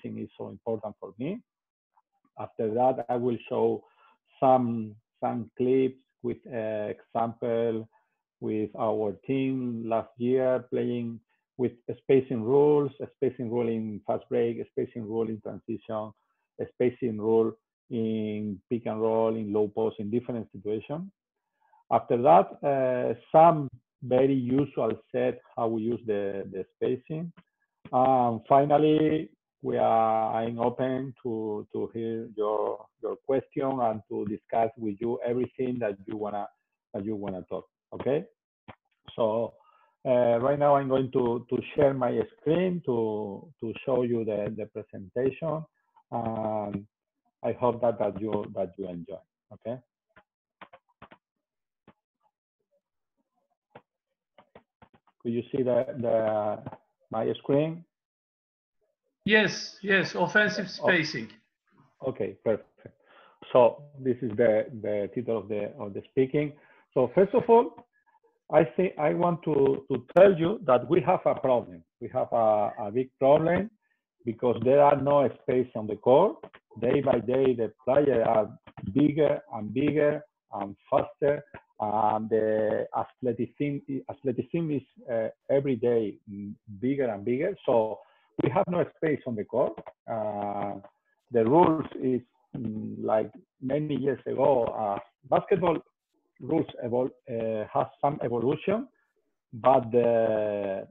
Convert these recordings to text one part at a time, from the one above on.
spacing is so important for me. After that, I will show some clips with example with our team last year playing with spacing rules, a spacing rule in fast break, a spacing rule in transition, a spacing rule in pick and roll, in low post, in different situations. After that, some very usual set how we use the spacing. Finally, I'm open to hear your question and to discuss with you everything that you wanna talk. Okay. So right now I'm going to share my screen to show you the presentation. I hope that you enjoy. Okay. Could you see my screen? Yes, offensive spacing. Okay, perfect. So this is the title of the speaking. So first of all, I think I want to tell you that we have a problem. We have a big problem because there are no space on the court. Day by day, the players are bigger and bigger and faster, and the athleticism is every day bigger and bigger. So we have no space on the court. The rules is like many years ago. Basketball rules has some evolution, but the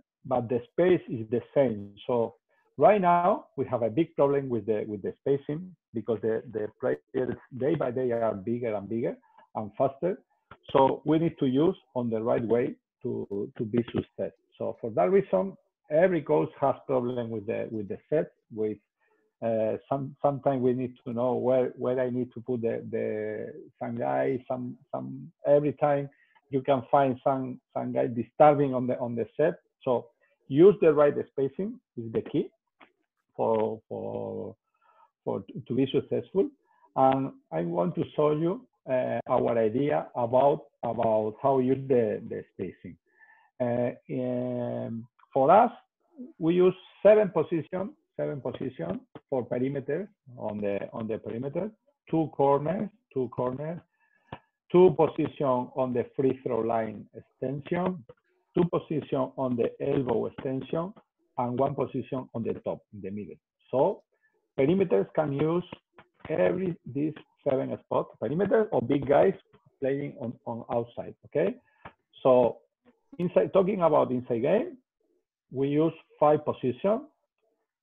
space is the same. So right now we have a big problem with the spacing because the players day by day are bigger and bigger and faster. So we need to use on the right way to be successful. So for that reason, every coach has problem with the set. With sometimes we need to know where I need to put some guy. Some every time you can find some guy disturbing on the set. So use the right spacing is the key for to be successful. And I want to show you our idea about how we use the spacing. For us, we use seven positions for perimeter on the perimeter, two corners, two positions on the free throw line extension, two positions on the elbow extension, and one position on the top in the middle. So perimeters can use these seven spots, perimeter or big guys playing on outside. Okay, so talking about inside game, we use five positions: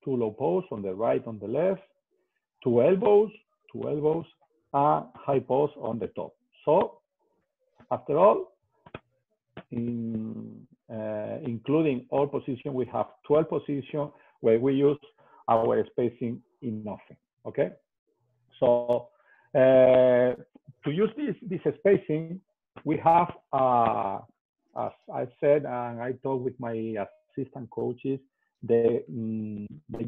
two low posts on the right, on the left, two elbows, and high post on the top. So after all, including all positions, we have 12 positions where we use our spacing in nothing. Okay, so to use this spacing, we have, as I said, and I talked with my assistant coaches, the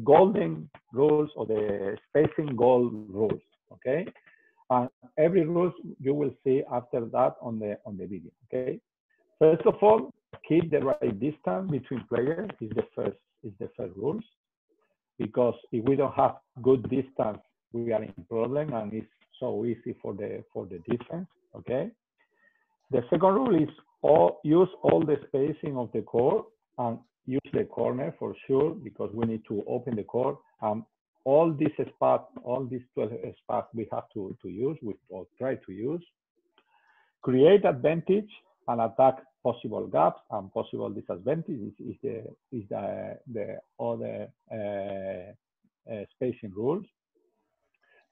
golden rules or the spacing goal rules. Okay, and every rule you will see after that on the video. Okay, first of all, keep the right distance between players is the first rules, because if we don't have good distance, we are in problem and it's so easy for the defense. Okay, the second rule is use all the spacing of the court and use the corner for sure, because we need to open the court. All these 12 spots we have to use, or try to use. Create advantage and attack possible gaps and possible disadvantages is the other spacing rules.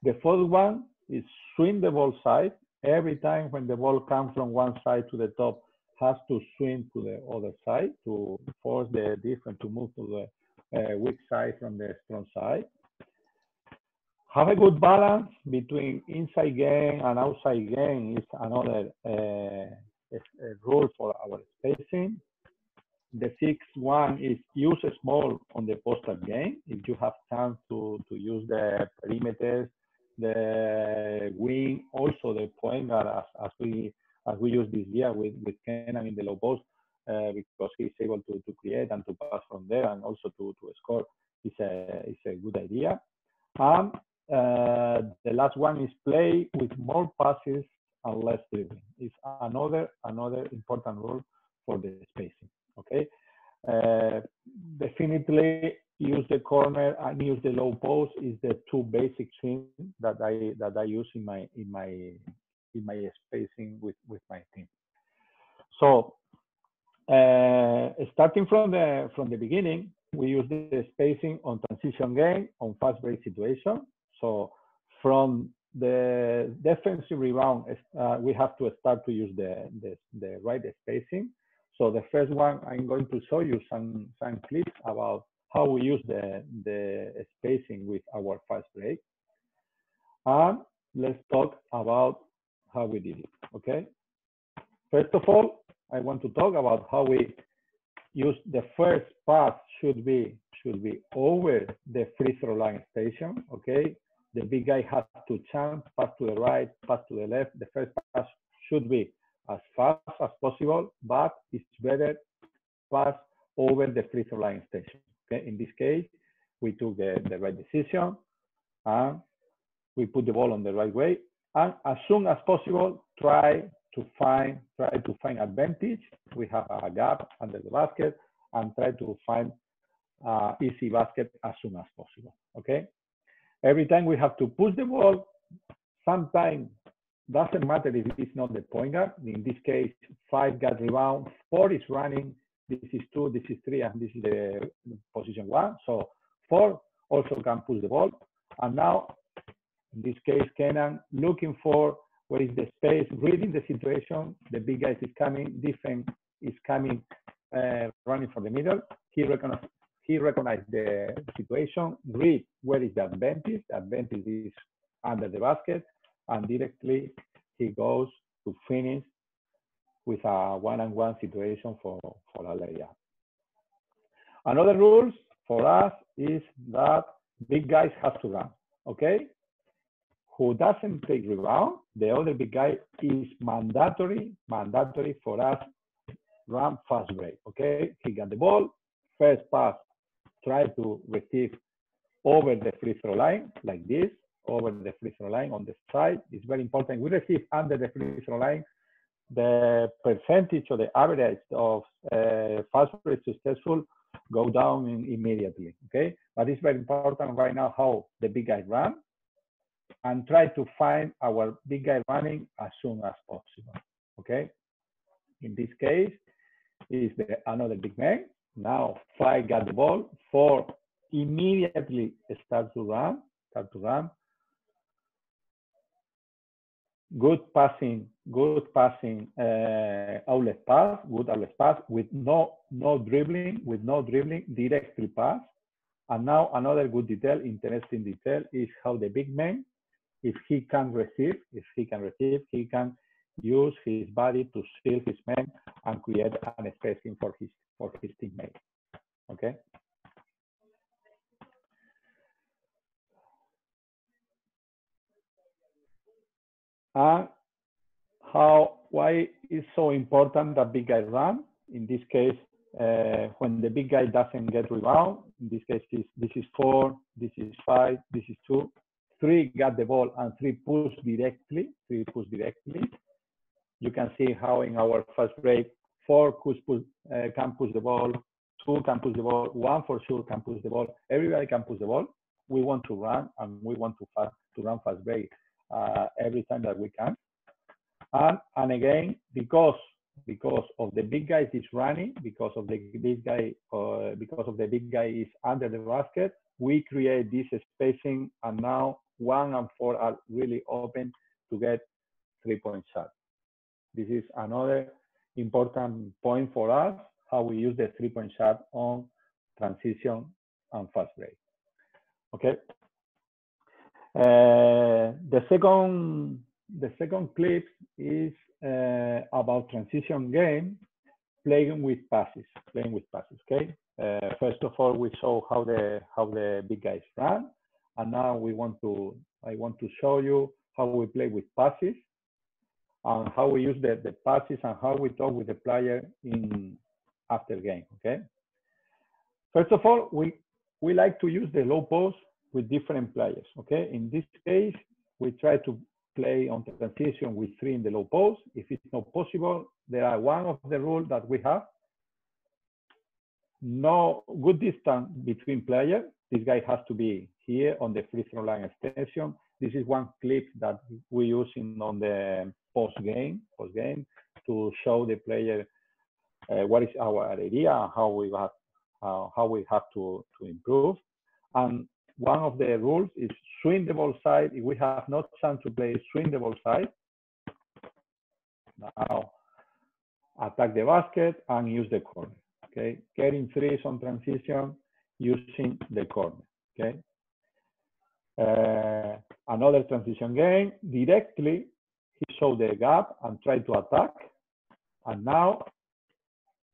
The fourth one is swing the ball side. Every time when the ball comes from one side to the top, has to swing to the other side to force the defense to move to the weak side from the strong side. Have a good balance between inside game and outside game is another rule for our spacing. The sixth one is use small on the postal game. If you have chance to use the perimeters, the wing, also the point guard as we use this year with Kenan in the low post, because he's able to create and to pass from there and also to score. a good idea. And the last one is play with more passes and less dribbling. It's another important rule for the spacing. Okay, definitely use the corner and use the low post is the two basic things that I use in my spacing with my team. So starting from the beginning, we use the spacing on transition game, on fast break situation. So from the defensive rebound, we have to start to use the right spacing. So the first one, I'm going to show you some clips about how we use the spacing with our fast break. And let's talk about how we did it, okay? First of all, I want to talk about how we use the first pass should be over the free throw line station, okay? The big guy has to jump, pass to the right, pass to the left. The first pass should be as fast as possible, but it's better pass over the free throw line station. Okay, in this case, we took the right decision and we put the ball on the right way. And as soon as possible, try to find advantage. We have a gap under the basket and try to find easy basket as soon as possible. Okay. Every time we have to push the ball. Sometimes doesn't matter if it's not the point guard. In this case, 5 got rebound, 4 is running. This is 2, this is 3, and this is the position 1. So 4 also can push the ball. And now, in this case, Kenan looking for where is the space, reading the situation. The big guy is coming, defense is coming, running for the middle. He recognized the situation, read where is the advantage. The advantage is under the basket, and directly he goes to finish with a one-on-one situation for a layup. Another rules for us is that big guys have to run, okay? Who doesn't take rebound, the other big guy is mandatory for us run fast break, okay? He got the ball, first pass, try to receive over the free throw line like this, over the free throw line on the side. It's very important. We receive under the free throw line, the percentage or the average of fast break successful go down immediately, okay? But it's very important right now how the big guy run and try to find our big guy running as soon as possible, okay? In this case, is another big man. Now 5 got the ball, 4 immediately start to run. Good passing outlet pass with no dribbling, directly pass. And now another good detail, interesting detail is how the big man, if he can receive, he can use his body to shield his man and create an spacing for his teammate. Okay. And why is so important that big guy run? In this case, when the big guy doesn't get rebound, in this case, this is 4, this is 5, this is 2, 3 got the ball and 3 push directly. You can see how in our fast break, 4 can push the ball, 2 can push the ball, 1 for sure can push the ball. Everybody can push the ball. We want to run and we want to run fast break every time that we can. And again, because of the big guy is running, because of the big guy is under the basket, we create this spacing, and now 1 and 4 are really open to get 3-point shot. This is another important point for us, how we use the 3-point shot on transition and fast break. Okay. The second clip is about transition game, playing with passes. Okay. First of all, we saw how the big guys run, and now I want to show you how we play with passes and how we use the passes and how we talk with the player after game. Okay. First of all, we we like to use the low post with different players, okay? In this case, we try to play on transition with 3 in the low post. If it's not possible, there are one of the rules that we have. No good distance between players. This guy has to be here on the free throw line extension. This is one clip that we use on the post game to show the player what is our idea and how we have to improve. And one of the rules is swing the ball side. If we have no chance to play, swing the ball side. Now attack the basket and use the corner. Okay, getting 3s on transition using the corner. Okay. Another transition game, directly he showed the gap and tried to attack. And now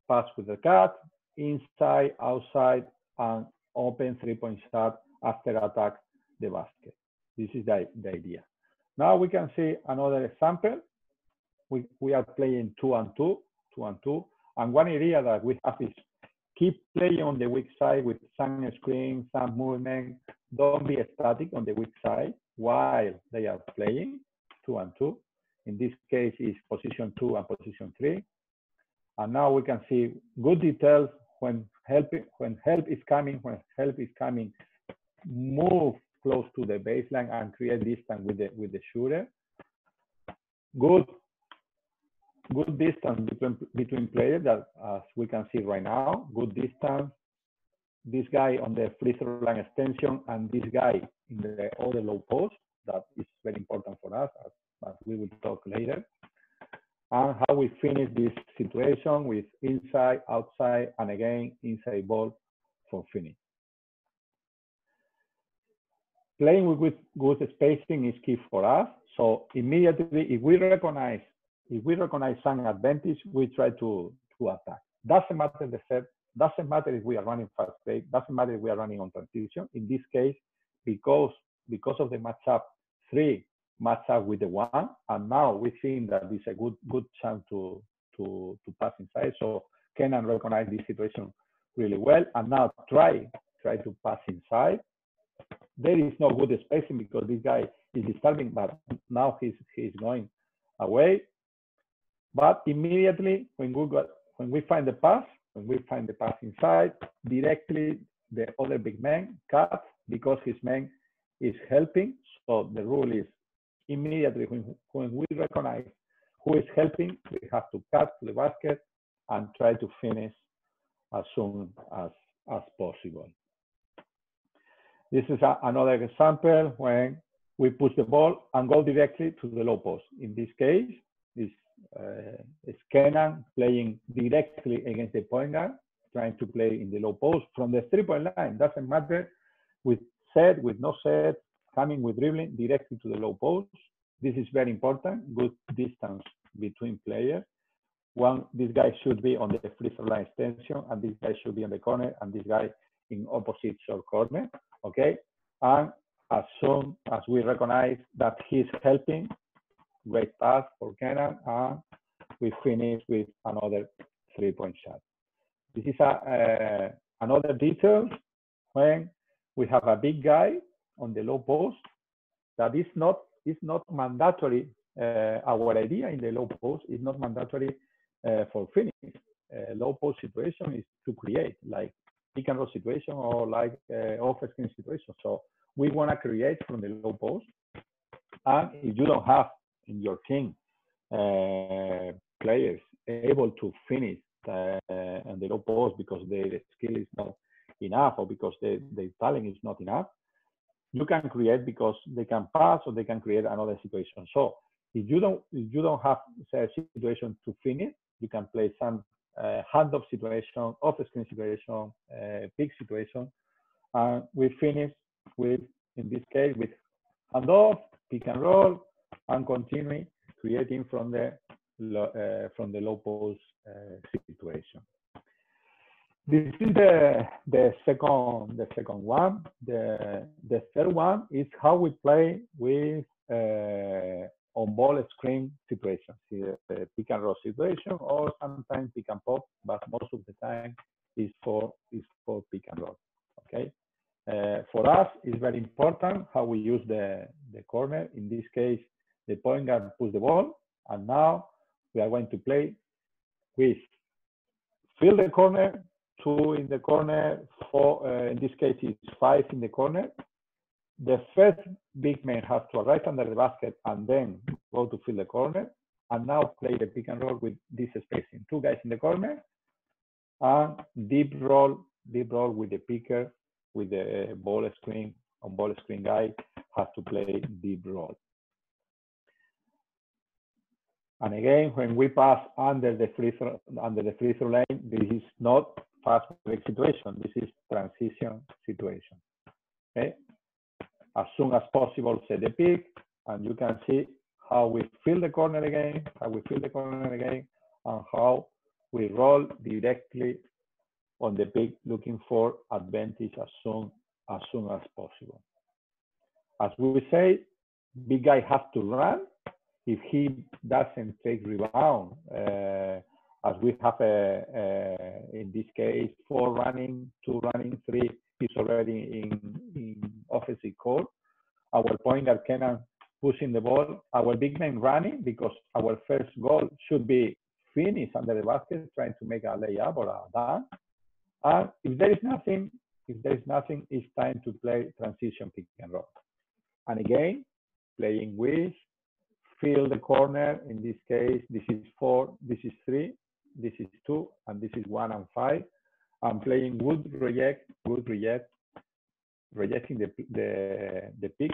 pass with the cut, inside, outside, and open 3-point shot after attack the basket. This is the idea. Now we can see another example. We are playing 2-on-2, and one idea that we have is keep playing on the weak side with some screen, some movement. Don't be static on the weak side while they are playing 2-on-2. In this case, is position 2 and position 3. And now we can see good details when help is coming. Move close to the baseline and create distance with the shooter. Good distance between players, that as we can see right now, good distance. This guy on the free throw line extension and this guy in the other low post. That is very important for us, as we will talk later. And how we finish this situation with inside, outside, and again, inside ball for finish. Playing with good spacing is key for us. So immediately, if we recognize some advantage, we try to attack. Doesn't matter the set, doesn't matter if we are running fast break, doesn't matter if we are running on transition. In this case, because of the matchup 3 match up with the 1, and now we think that this is a good chance to pass inside. So Kenan recognized this situation really well, and now try to pass inside. There is no good spacing because this guy is disturbing, but now he's going away. But immediately when we find the pass inside, directly the other big man cuts because his man is helping. So the rule is immediately when we recognize who is helping, we have to cut to the basket and try to finish as soon as possible. This is another example when we push the ball and go directly to the low post. In this case, it's Kenan playing directly against the point guard, trying to play in the low post from the 3-point line. Doesn't matter with set, with no set, coming with dribbling directly to the low post. This is very important. Good distance between players. This guy should be on the free throw line extension, and this guy should be on the corner, and this guy in opposite short corner. Okay, and as soon as we recognize that he's helping, great pass for Kenan, and we finish with another 3-point shot. This is another detail when we have a big guy on the low post. That is not mandatory. Our idea in the low post is not mandatory for finish. Low post situation is to create like pick and roll situation or like off screen situation. So we want to create from the low post. And if you don't have in your team players able to finish on the low post because their skill is not enough or because their talent is not enough, you can create because they can pass or they can create another situation. So if you don't have a situation to finish, you can play some handoff situation, off screen situation, pick situation. We finish with, in this case, with handoff, pick and roll, and continue creating from the low post situation. This is the second one. The third one is how we play with on ball screen situations, pick and roll situation, or sometimes pick and pop, but most of the time is for pick and roll. Okay, For us, it's very important how we use the corner. In this case, the point guard puts the ball, and now we are going to play with fill the corner, 2 in the corner, 4, in this case, it's 5 in the corner. The first big man has to arrive under the basket and then go to fill the corner, and now play the pick and roll with this spacing. 2 guys in the corner, and deep roll with the picker, with the ball screen guy has to play deep roll. And again, when we pass under the free throw line, this is not fast break situation. This is transition situation. Okay. As soon as possible, set the pick, and you can see how we fill the corner again, and how we roll directly on the pick, looking for advantage as soon as possible. As we say, big guy has to run. If he doesn't take rebound, as we have in this case 4 running, 2 running, 3 is already in offensive court. Our point guard Kenan pushing the ball, our big man running, because our first goal should be finish under the basket, trying to make a layup or a dunk. And if there is nothing, it's time to play transition pick and roll. And again, playing with, fill the corner. In this case, this is 4, this is 3, this is 2, and this is 1 and 5. I'm playing would reject, rejecting the pick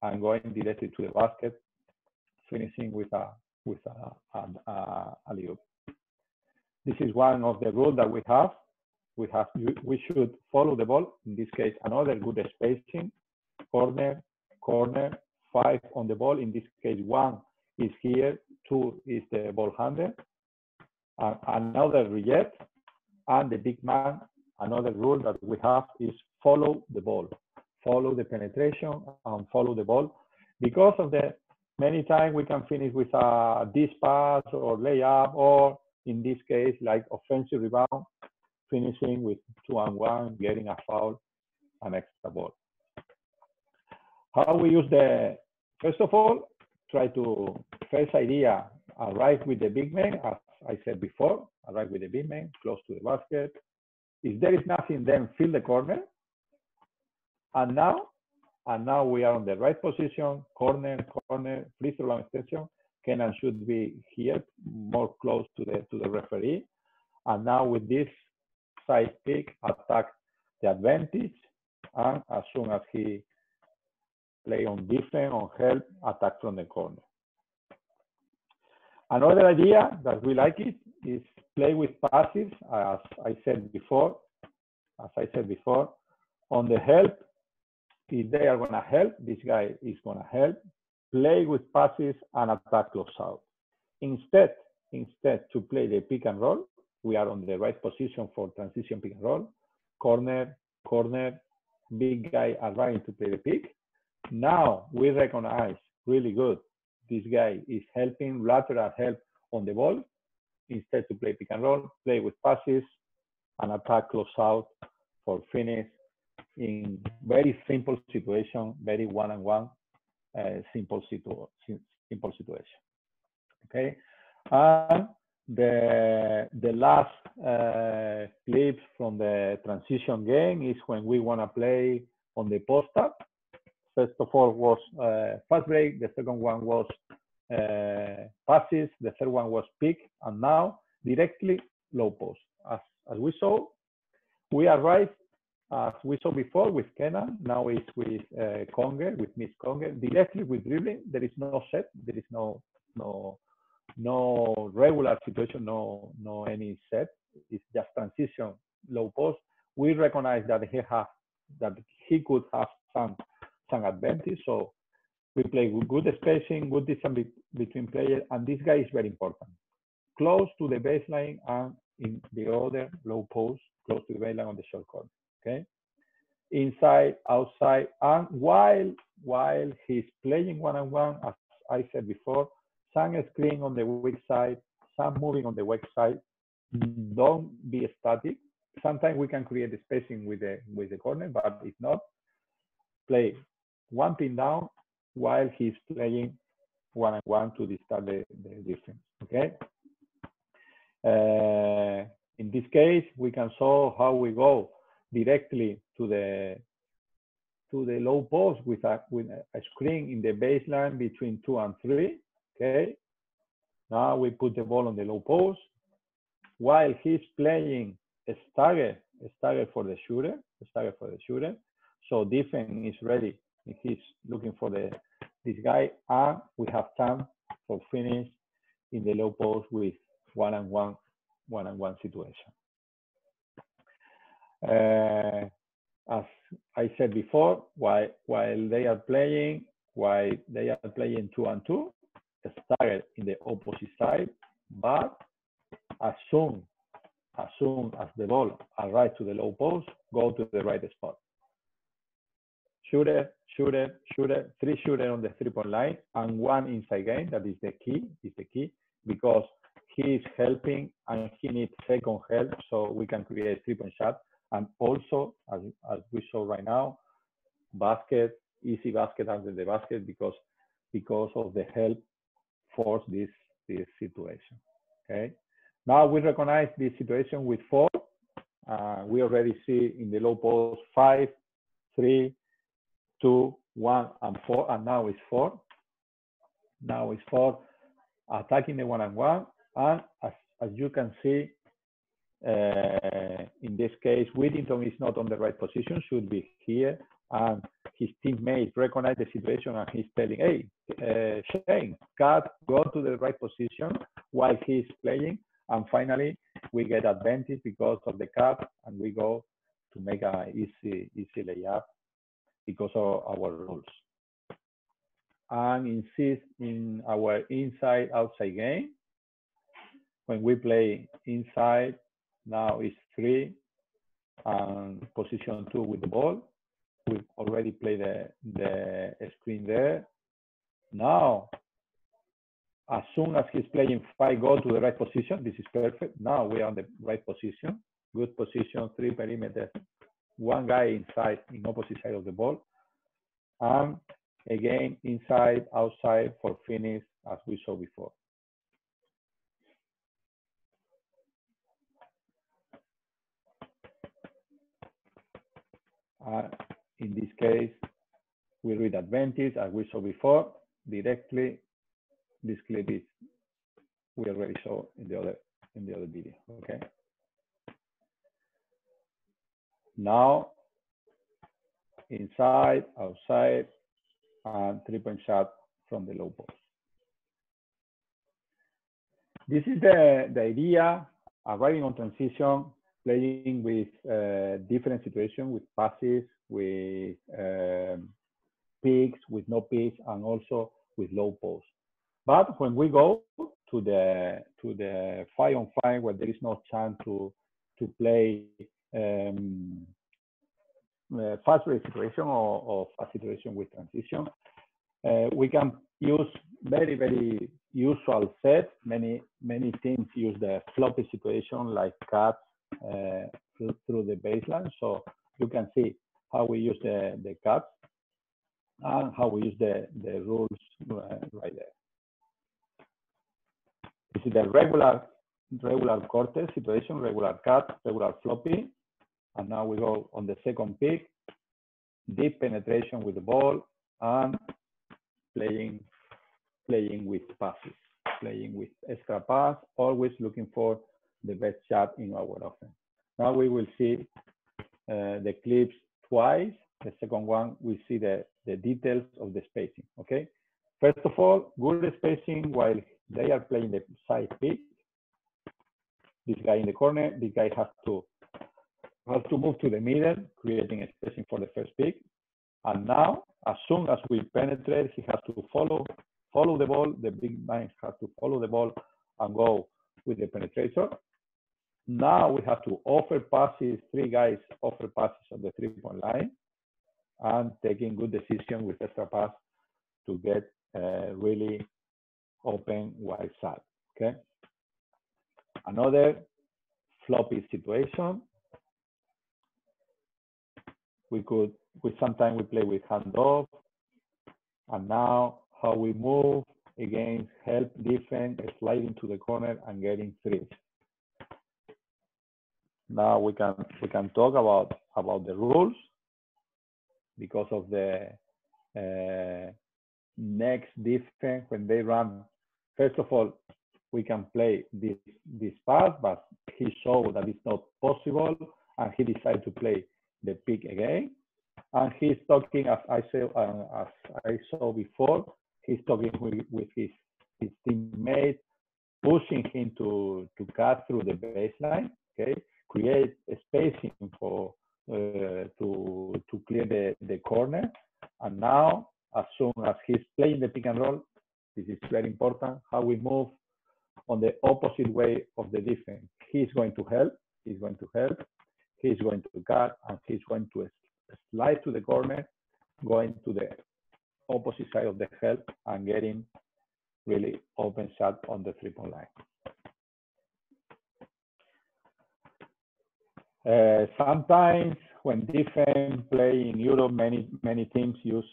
and going directly to the basket, finishing with a alley-oop. This is one of the rules that we have. We should follow the ball. In this case, another good spacing, corner, 5 on the ball. In this case, 1 is here, 2 is the ball handler, another reject, and the big man. Another rule that we have is follow the ball, follow the penetration, and follow the ball. Because of the many times we can finish with a this pass or layup, or in this case, like offensive rebound, finishing with 2-on-1, getting a foul, an extra ball. How we use first of all, try to, first idea, arrive with the big man, as I said before, arrive with the big man, close to the basket. If there is nothing, then fill the corner. And now we are on the right position, corner, free throw line extension. Kenan should be here, more close to the referee. And now with this side pick, attack the advantage. And as soon as he play on defense, on help, attack from the corner. Another idea that we like it is play with passes, as I said before. On the help, if they are going to help, this guy is going to help. Play with passes and attack close out. Instead to play the pick and roll, we are on the right position for transition pick and roll. Corner, big guy arriving to play the pick. Now we recognize really good. This guy is helping, lateral help on the ball. Instead to play pick and roll, play with passes and attack close out for finish in very simple situation, very one-on-one, simple situation. Okay, and the last clip from the transition game is when we want to play on the post up. First of all was fast break, the second one was passes, the third one was pick, and now directly low post. As we saw, we arrived, as we saw before with Kenan, now it's with Conger, with Miss Conger, directly with dribbling. There is no set, there is no regular situation, no any set. It's just transition, low post. We recognize that he could have some advantage, so we play with good spacing, good distance between players, and this guy is very important. Close to the baseline and in the other low post, close to the baseline on the short corner. Okay, inside, outside, and while he's playing one-on-one, as I said before, some screen on the weak side, some moving on the weak side. Don't be static. Sometimes we can create the spacing with the corner, but if not, play one pin down while he's playing one-on-one to start the defense, okay? In this case, we can show how we go directly to the low post with a screen in the baseline between 2 and 3, okay? Now we put the ball on the low post while he's playing a stagger for the shooter, So defense is ready. He's looking for this guy, and we have time for finish in the low post with one-on-one situation. As I said before, while they are playing 2-on-2, stagger in the opposite side, but as soon as the ball arrives to the low post, go to the right spot. Shooter, 3 shooter on the 3-point line, and 1 inside game. That is the key, because he is helping and he needs second help so we can create 3-point shot. And also, as we saw right now, easy basket under the basket because of the help force this situation. Okay. Now we recognize this situation with 4. We already see in the low post 5, 3, 2, 1, and 4, and now it's 4. Now it's 4 attacking the one-on-one, and as you can see, in this case, Whittington is not on the right position, should be here, and his teammates recognize the situation, and he's telling, hey, Shane, cut, go to the right position while he's playing, and finally, we get advantage because of the cut, and we go to make an easy layup because of our rules. And insist in our inside-outside game. When we play inside, now it's 3 and position 2 with the ball. We already played the screen there. Now, as soon as he's playing 5, go to the right position. This is perfect. Now we are on the right position. Good position, 3 perimeter. 1 guy inside, in opposite side of the ball. And again, inside, outside for finish, as we saw before. In this case, we read advantage, as we saw before, directly. This clip is we already saw in the other video. Okay. Now, inside, outside, and 3-point shot from the low post. This is the idea, arriving on transition, playing with different situations, with passes, with picks, with no picks, and also with low post. But when we go to the 5-on-5, where there is no chance to play fast break situation or fast situation with transition, we can use very usual set. Many teams use the floppy situation like cuts through the baseline. So you can see how we use the cuts and how we use the rules right there. This is the regular quarter situation, regular cut, regular floppy. And now we go on the second pick, deep penetration with the ball, and playing with passes, playing with extra pass, always looking for the best shot in our offense. Now we will see the clips twice. The second one, we see the details of the spacing, okay? First of all, good spacing while they are playing the side pick. This guy in the corner, this guy has to move to the middle, creating a spacing for the first pick. And now, as soon as we penetrate, he has to follow the ball. The big man has to follow the ball and go with the penetrator. Now we have to offer passes, 3 guys offer passes on the 3-point line and taking good decision with extra pass to get really open wide side, okay? Another floppy situation. We could sometimes we play with handoff, and now how we move against help defense, sliding to the corner and getting threes. Now we can talk about the rules because of the next defense when they run. First of all, we can play this pass, but he showed that it's not possible, and he decided to play the pick again. And he's talking, as I saw before, he's talking with his teammate, pushing him to cut through the baseline. Okay, create a spacing for to clear the corner. And now, as soon as he's playing the pick and roll, this is very important. How we move on the opposite way of the defense. He's going to help. He's going to help. He's going to cut, and he's going to slide to the corner, going to the opposite side of the help and getting really open shot on the three-point line. Sometimes when defense play in Europe, many teams use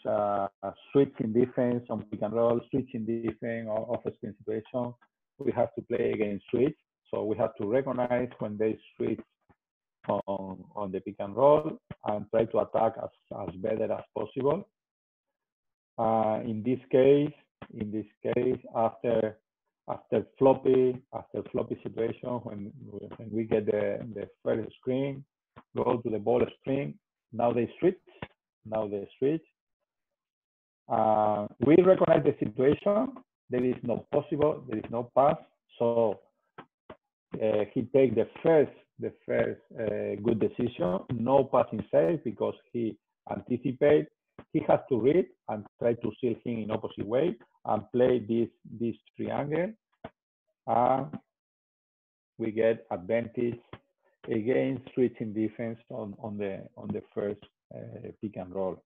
switching defense on pick and roll, switching defense or off-screen situation. We have to play against switch, so we have to recognize when they switch on the pick and roll and try to attack as better as possible. In this case, after floppy situation, when we get the first screen, go to the ball screen. Now they switch. We recognize the situation. There is no possible. There is no pass. So he takes the first good decision. No pass inside because he anticipates. He has to read and try to seal him in opposite way and play this triangle. We get advantage against switching defense on the first pick and roll.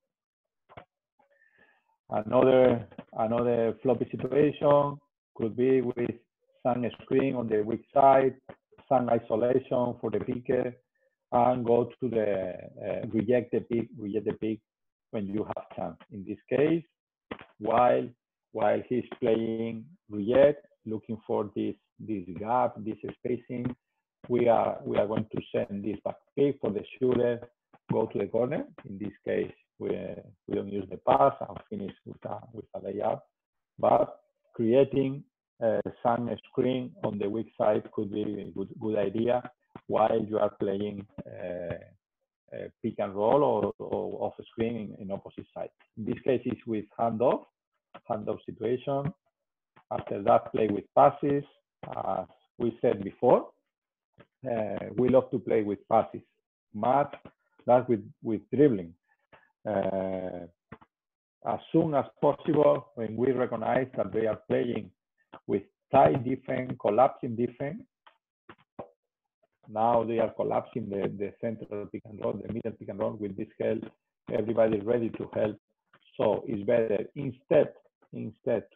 Another floppy situation could be with some screen on the weak side, some isolation for the picker, and go to the reject the pick when you have chance. In this case, while he's playing reject, looking for this gap, this spacing, we are going to send this back pick for the shooter, go to the corner. In this case, we don't use the pass and finish with a layup, but creating some screen on the weak side could be a good idea while you are playing pick and roll or off screen in opposite side. In this case, it's with handoff situation. After that, play with passes. As we said before, we love to play with passes. Match that with dribbling. As soon as possible, when we recognize that they are playing with tight defense, collapsing defense, now they are collapsing the central pick and roll, the middle pick and roll with this help. Everybody ready to help. So it's better instead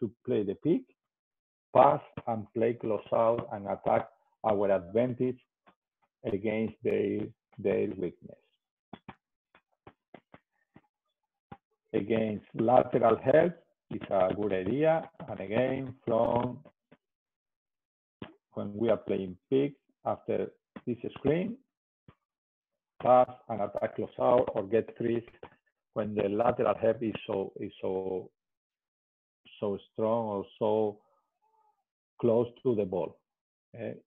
to play the pick, pass and play close out and attack our advantage against their weakness. Against lateral help is a good idea. And again, from when we are playing pick, after this screen, pass and attack close out or get threes when the lateral help is so strong or so close to the ball. Okay.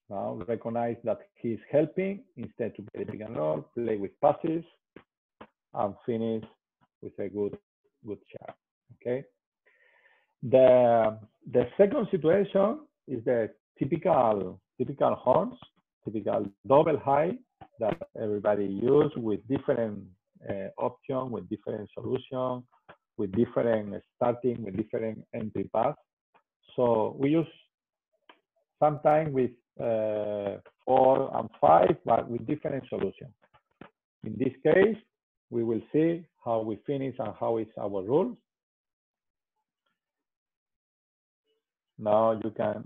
Now recognize that he's helping instead to play pick and roll, play with passes, and finish with a good shot. Okay. The second situation is the typical horns, typical double high that everybody use with different options, with different solutions, with different starting, with different entry paths. So we use sometimes with 4 and 5, but with different solutions. In this case, we will see how we finish and how is our rules. Now you can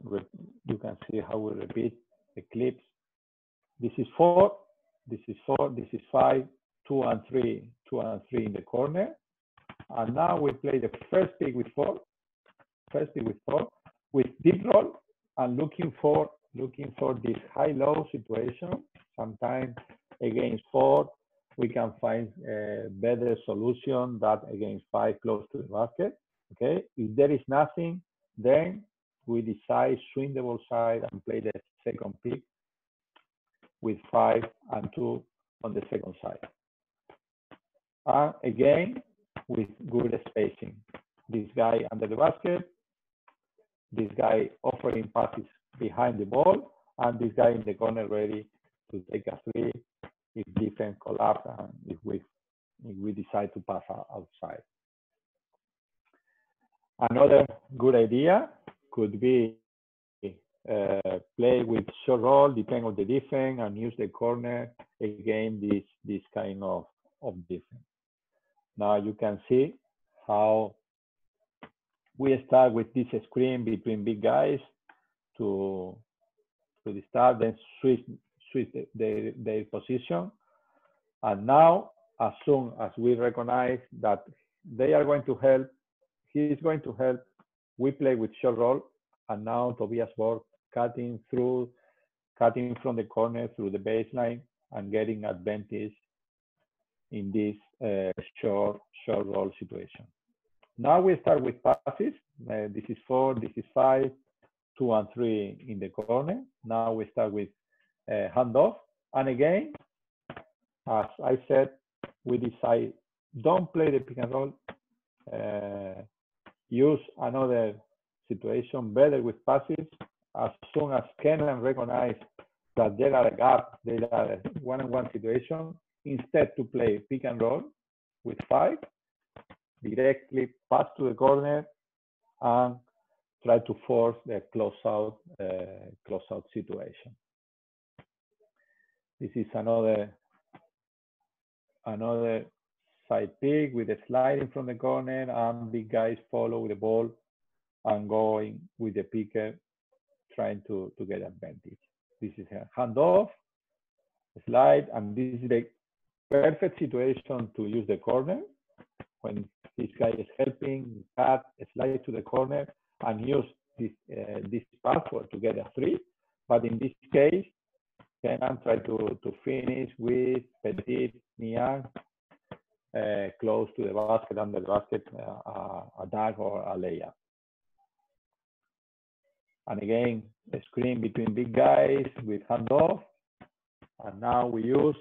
see how we repeat the clips. This is 4, this is 4, this is 5, 2 and 3, 2 and 3 in the corner. And now we play the first pick with 4, with deep roll and looking for this high-low situation. Sometimes against 4, we can find a better solution than against 5 close to the basket. Okay, if there is nothing, then we decide swing the ball side and play the second pick with 5 and 2 on the second side. And again, with good spacing. This guy under the basket, this guy offering passes behind the ball, and this guy in the corner ready to take a 3 if defense collapse and if we decide to pass outside. Another good idea could be play with short roll, depend on the defense, and use the corner again. This kind of defense. Now you can see how we start with this screen between big guys to the start, then switch their position. And now, as soon as we recognize that they are going to help, he is going to help, we play with short roll. And now Tobias Borg cutting from the corner through the baseline and getting advantage in this short roll situation. Now we start with passes. This is 4, this is 5, 2 and 3 in the corner. Now we start with handoff. And again, as I said, we decide don't play the pick and roll. Use another situation better with passes. As soon as Kenan recognize that there are a gap, there are a one-on-one situation, instead to play pick and roll with 5, directly pass to the corner and try to force the closeout situation. This is another side pick with a sliding from the corner, and big guys follow the ball and going with the picker, trying to get advantage. This is a handoff, a slide, and this is the perfect situation to use the corner when this guy is helping, cut, slide to the corner, and use this password to get a 3. But in this case, Kenan try to finish with Petit Niang close to the basket, under the basket, a dunk or a layup. And again, a screen between big guys with handoff. And now we use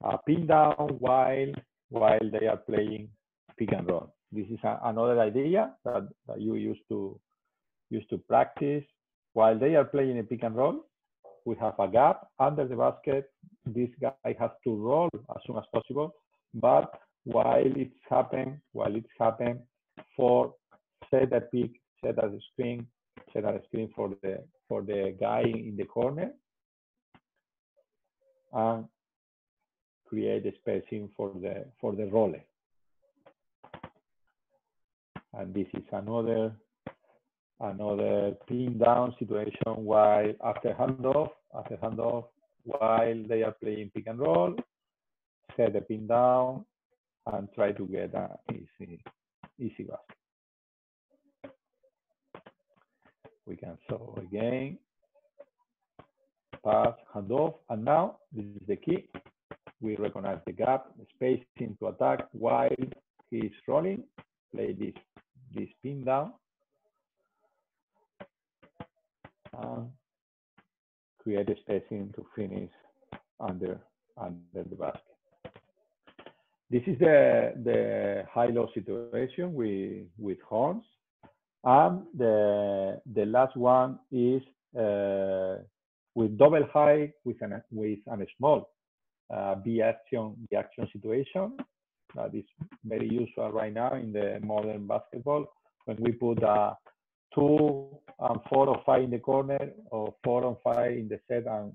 a pin down while they are playing pick and roll. This is another idea that you used to practice. While they are playing a pick and roll, we have a gap under the basket. This guy has to roll as soon as possible. But while it's happening, for set a pick, set a screen for the guy in the corner, and create a spacing for the roller. And this is another pin down situation while after handoff, while they are playing pick and roll, set the pin down and try to get an easy basket. We can show again, pass, handoff, and now this is the key. We recognize the gap, the spacing to attack while he is rolling. Play this pin down and create a spacing to finish under the basket. This is the high-low situation with horns, and the last one is with double high with a small B action situation. That is very useful right now in the modern basketball when we put 2 and 4 or 5 in the corner, or 4 and 5 in the set, and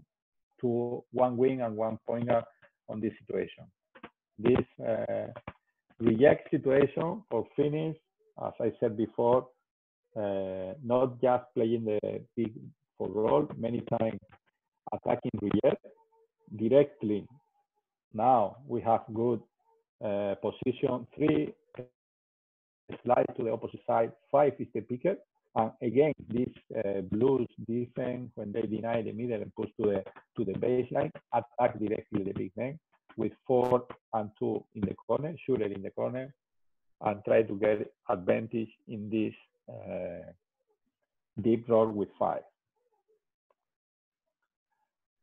1 wing and 1 pointer on this situation. This reject situation for finish, as I said before, not just playing the big for roll, many times attacking reject directly now we have good position. 3, slide to the opposite side. 5 is the picker. And again, this blues defense, when they deny the middle and push to the baseline, attack directly the big man with 4 and 2 in the corner, shooter in the corner, and try to get advantage in this deep roll with 5.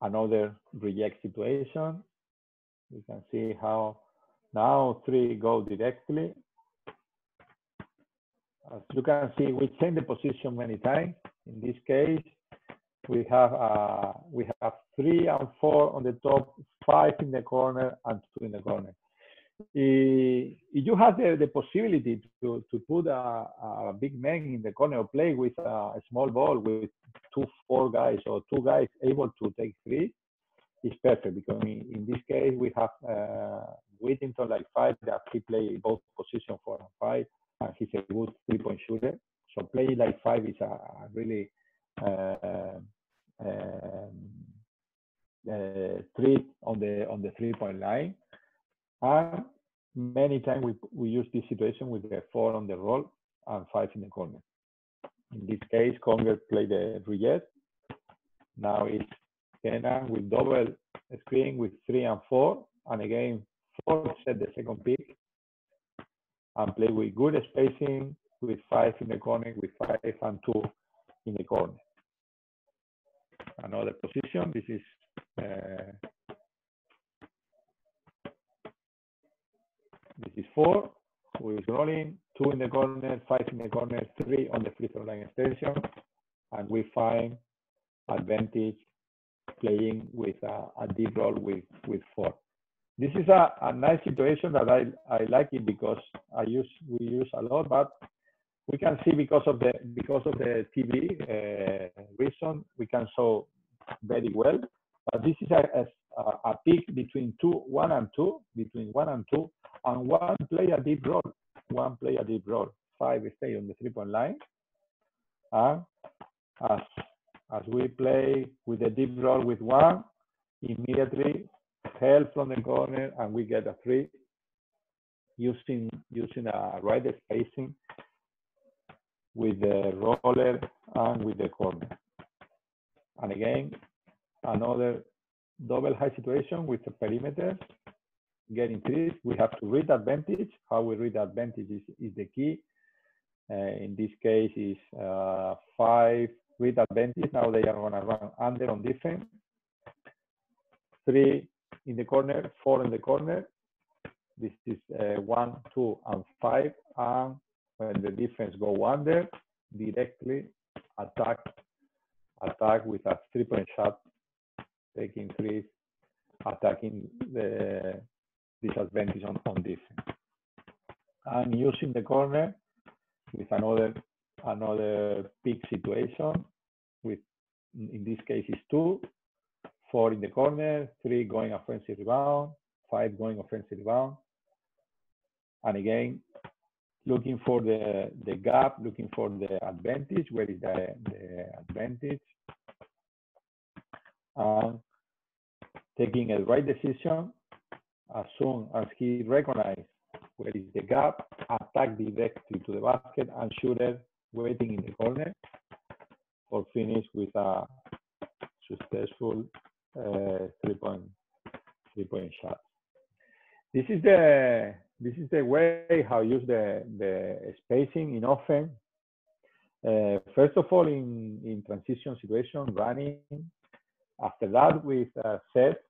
Another reject situation. You can see how now 3 go directly. As you can see, we change the position many times. In this case, we have 3 and 4 on the top, 5 in the corner, and 2 in the corner. If you have the possibility to put a big man in the corner or play with a small ball with 4 guys or 2 guys able to take 3, it's perfect, because in this case we have Whittington like 5 that he play both position 4 and 5, and he's a good 3-point shooter. So playing like 5 is a really treat on the 3-point line. And many times we use this situation with the 4 on the roll and 5 in the corner. In this case, Conger play the reject. Now it's Kenan with double screen with 3 and 4, and again 4 set the second pick, and play with good spacing with 5 in the corner, with 5 and 2 in the corner. Another position. This is this is 4, who is rolling, 2 in the corner, 5 in the corner, 3 on the free throw line extension, and we find advantage playing with a deep roll with 4. This is a nice situation that I like it, because we use a lot, but we can see because of the TV reason, we can show very well. But this is a pick between 1 and 2, and 1 play a deep roll. 5 stay on the 3-point line, and as we play with the deep roll with 1, immediately help from the corner, and we get a 3 using a right spacing with the roller and with the corner. And again, another double high situation with the perimeter, getting 3. We have to read advantage. How we read advantage is the key. In this case is 5 read advantage. Now they are going to run under on defense. 3 in the corner, 4 in the corner. This is 1, 2, and 5. And when the defense go under, directly attack with a 3-point shot, taking 3, attacking the disadvantage on defense. And using the corner with another pick situation, with in this case is 2, 4 in the corner, 3 going offensive rebound, 5 going offensive rebound. And again, looking for the gap, looking for the advantage. Where is the advantage? And taking a right decision. As soon as he recognizes where is the gap, attack directly to the basket, and shooter waiting in the corner for finish with a successful 3-point shot. This is the way how use the spacing in offense. First of all, in transition situation, running. After that, with set.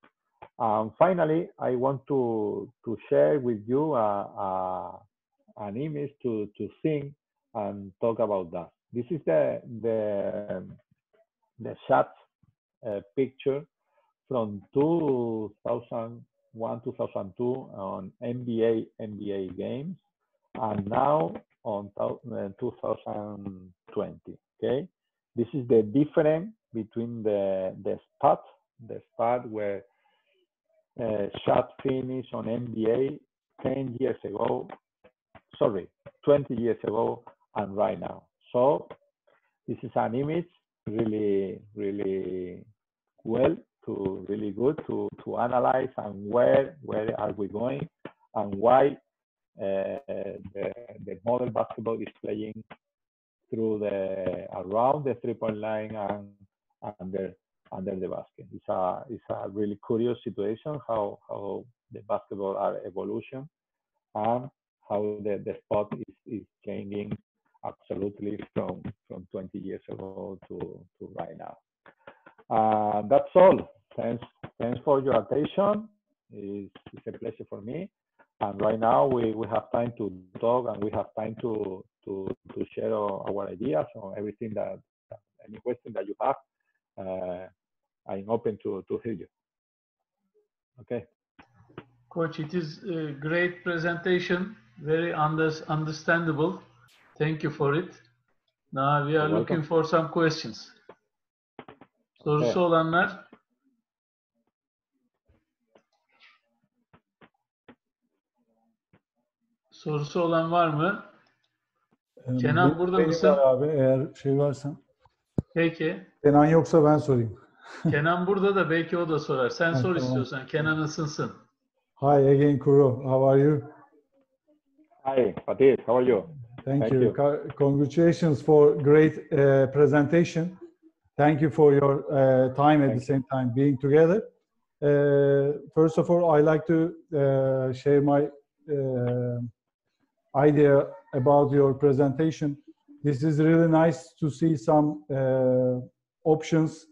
Finally, I want to share with you an image to think and talk about that. This is the shot picture from 2001, 2002 on NBA games, and now on 2020. Okay, this is the difference between the spot where shot finish on NBA 20 years ago, and right now. So this is an image really well really good to analyze and where are we going and why the model basketball is playing through the around the 3-point line and under the basket. It's a really curious situation how the basketball are evolution and how the sport is changing absolutely from 20 years ago to right now. That's all. Thanks for your attention. It's a pleasure for me. And right now we have time to talk and we have time to share our ideas or everything that any question that you have. I'm open to hear you. Okay. Coach, it is a great presentation, very understandable. Thank you for it. Now we are looking for some questions. Sorusu olanlar. Sorusu olan var mı? Kenan burada mısın? Var abi, eğer şey varsa. Peki. Kenan yoksa ben sorayım. Kenan burada da belki o da sorar. Sen sor tamam. istiyorsan. Kenan ısınsın. Hi again, Curro. How are you? Hi, Betis. How are you? Thank you. Congratulations for great presentation. Thank you for your time at the same time being together. First of all, I like to share my idea about your presentation. This is really nice to see some options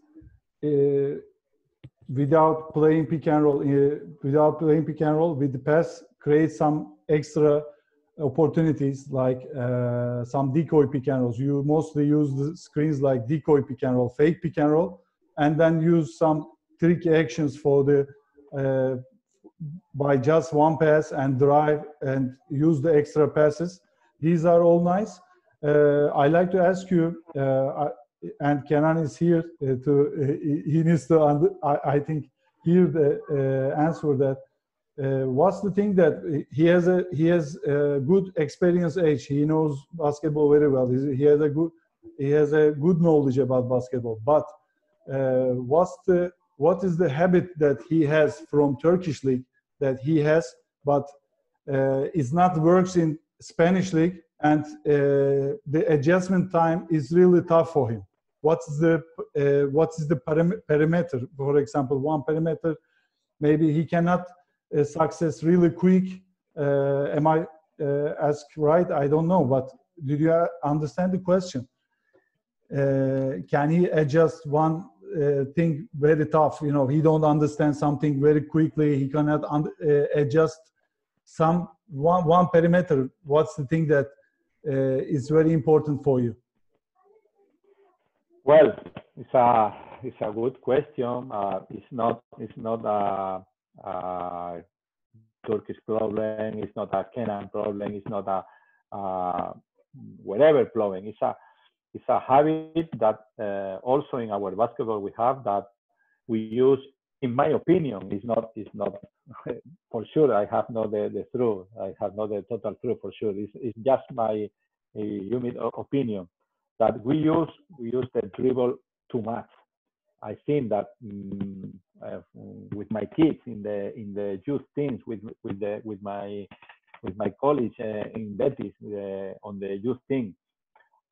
without playing pick and roll. With the pass, create some extra opportunities like some decoy pick and rolls. You mostly use the screens like decoy pick and roll, fake pick and roll, and then use some tricky actions for the by just one pass and drive and use the extra passes. These are all nice. I like to ask you, and Kenan is here he needs to, I think, hear the answer that what's the thing that he has a good experience age. He knows basketball very well. He has a good knowledge about basketball. But what is the habit that he has from Turkish league that he has, but it's not works in Spanish league, and the adjustment time is really tough for him. What is the parameter? For example, one parameter, maybe he cannot success really quick. Am I asked right? I don't know, but did you understand the question? Can he adjust one thing very tough? You know, he don't understand something very quickly. He cannot adjust one parameter. What's the thing that is very important for you? Well, it's a good question. It's not a Turkish problem. It's not a Kenan problem. It's not a whatever problem. It's a habit that also in our basketball we have that we use. In my opinion, it's not for sure. I have not the truth. I have not the total truth for sure. It's just my humid opinion that we use the dribble too much. I think that with my kids in the youth teams, with my colleagues in Betis on the youth team,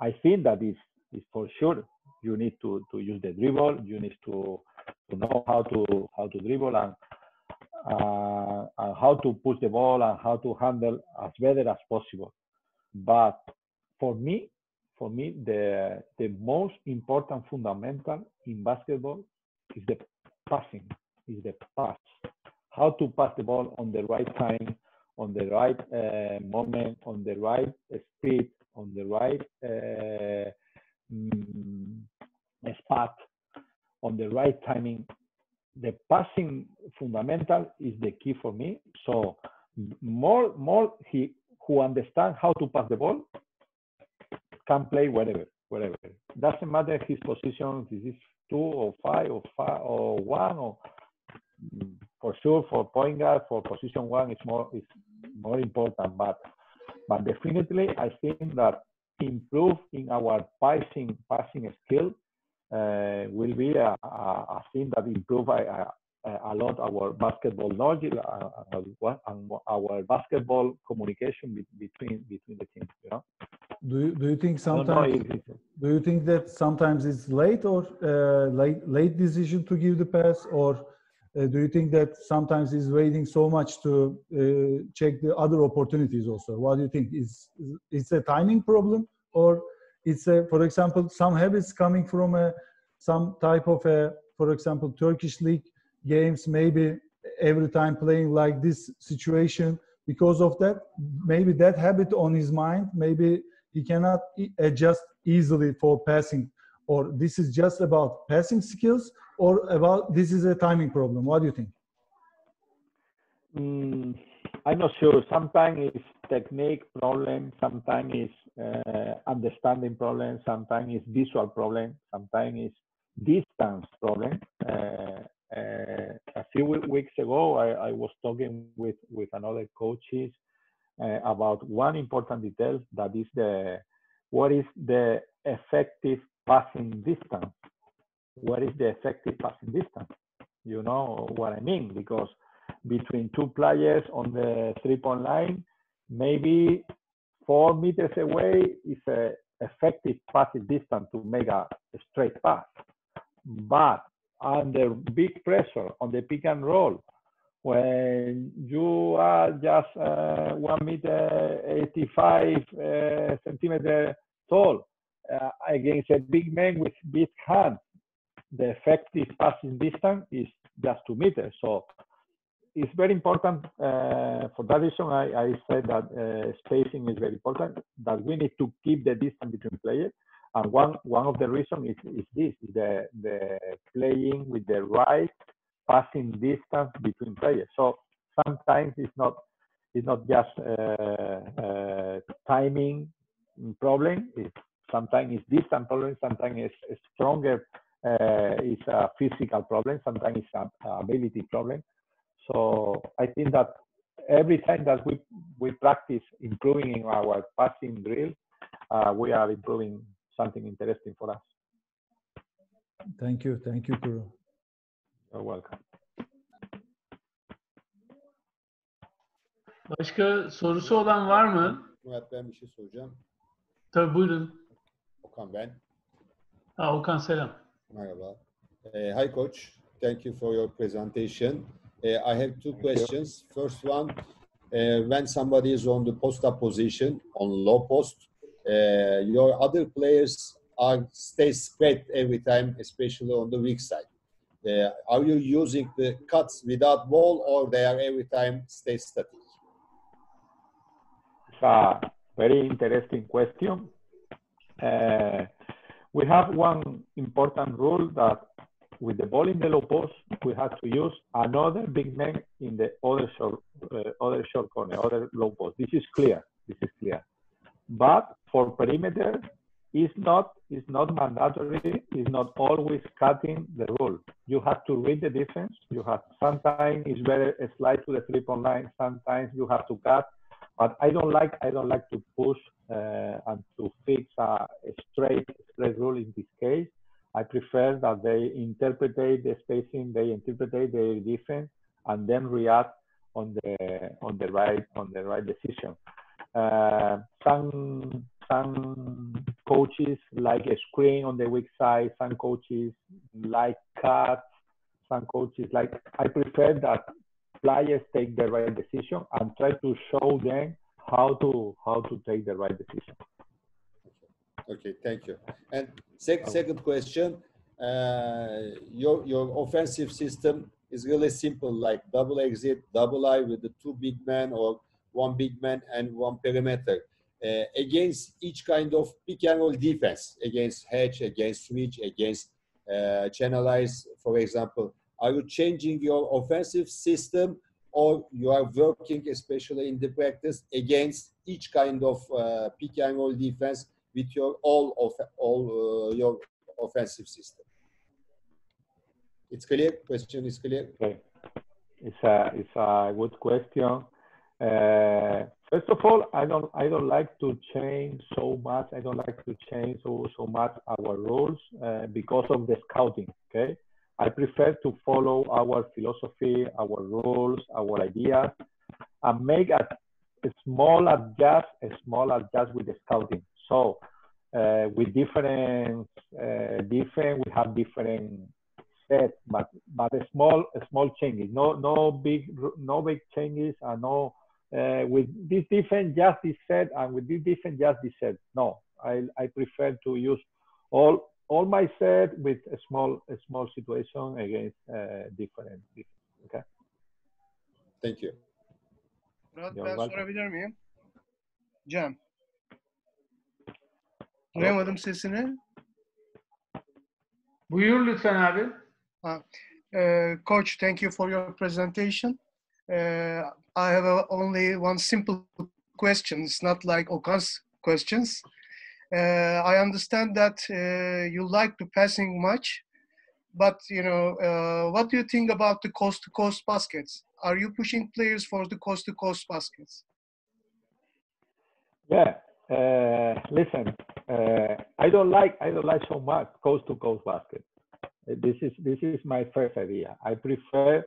I think that is for sure. You need to use the dribble. You need to know how to dribble and how to push the ball and how to handle as better as possible. But for me, the most important fundamental in basketball is the passing, is the pass. How to pass the ball on the right time, on the right moment, on the right speed, on the right spot, on the right timing. The passing fundamental is the key for me. So more who understand how to pass the ball can play wherever. Doesn't matter his position. This is 2 or 5 or 1 or for sure for point guard for position 1 it's more important. But definitely I think that improve in our passing skill will be a thing that improve a lot our basketball knowledge and our basketball communication between the teams. You know. Do you think sometimes? Do you think that sometimes it's late or late decision to give the pass, or do you think that sometimes he's waiting so much to check the other opportunities also? What do you think? It's a timing problem, or it's for example, some habits coming from some type of for example, Turkish league games, maybe every time playing like this situation, because of that, maybe that habit on his mind, maybe he cannot adjust easily for passing, or this is just about passing skills, or about this is a timing problem. What do you think? I'm not sure. Sometimes it's technique problem, sometimes it's understanding problem, sometimes it's visual problem, sometimes it's distance problem. A few weeks ago, I was talking with another coaches about one important detail, that is what is the effective passing distance? What is the effective passing distance? You know what I mean? Because between two players on the three-point line, maybe 4 meters away is an effective passing distance to make a straight pass. But under big pressure on the pick and roll, when you are just 1 meter 85 centimeter tall against a big man with big hands, the effective passing distance is just 2 meters. So it's very important. For that reason, I said that spacing is very important, that we need to keep the distance between players. And one of the reasons is this, the playing with the right passing distance between players. So sometimes it's not just timing problem. Sometimes it's distance problem. Sometimes it's stronger. It's a physical problem. Sometimes it's an ability problem. So I think that every time that we practice improving in our passing drill, we are improving something interesting for us. Thank you, Curro. You're welcome. Başka sorusu olan var mı? Murat, ben bir şey soracağım. Tabii, buyurun. Okan ben. Okan selam. Merhaba. Hi coach, thank you for your presentation. I have two questions. First one, when somebody is on the post-up position, on low post, your other players stay straight every time, especially on the weak side. Are you using the cuts without ball, or they are every time stay static? It's a very interesting question. We have one important rule that with the ball in the low post, we have to use another big man in the other short corner, other low post. This is clear. But for perimeter, it's not mandatory. It's not always cutting the rule. You have to read the defense. Sometimes it's better a slide to the three-point line. Sometimes you have to cut. But I don't like to push and to fix a straight rule in this case. I prefer that they interpret the spacing, they interpret their defense, and then react on the right decision. Some coaches like a screen on the weak side. Some coaches like cuts. Some coaches like. I prefer that players take the right decision and try to show them how to take the right decision. Okay, thank you. And second question, your offensive system is really simple, like double exit, double I with the two big men, or one big man and one perimeter. Against each kind of pick and roll defense, against hedge, against switch, against channelize, for example, are you changing your offensive system, or you are working, especially in the practice, against each kind of pick and roll defense with your your offensive system? It's clear? Question is clear? Okay. It's a good question. First of all, I don't like to change so much. I don't like to change so much our rules because of the scouting. Okay, I prefer to follow our philosophy, our rules, our ideas, and make a small adjust with the scouting. So with different, we have different sets, but small changes. No big changes, and no with this different just this set, and with this different just this set. No, I prefer to use all my set with a small situation against different. Okay. Thank you. Murat, You're ben welcome. sorabilir miyim? Can. Duyamadım sesini. Buyur lütfen abi. Coach, thank you for your presentation. I have only one simple question. It's not like Okan's questions. I understand that you like the passing much, but what do you think about the coast-to-coast baskets? Are you pushing players for the coast-to-coast baskets? Yeah. Listen, I don't like so much coast-to-coast basket. This is my first idea. I prefer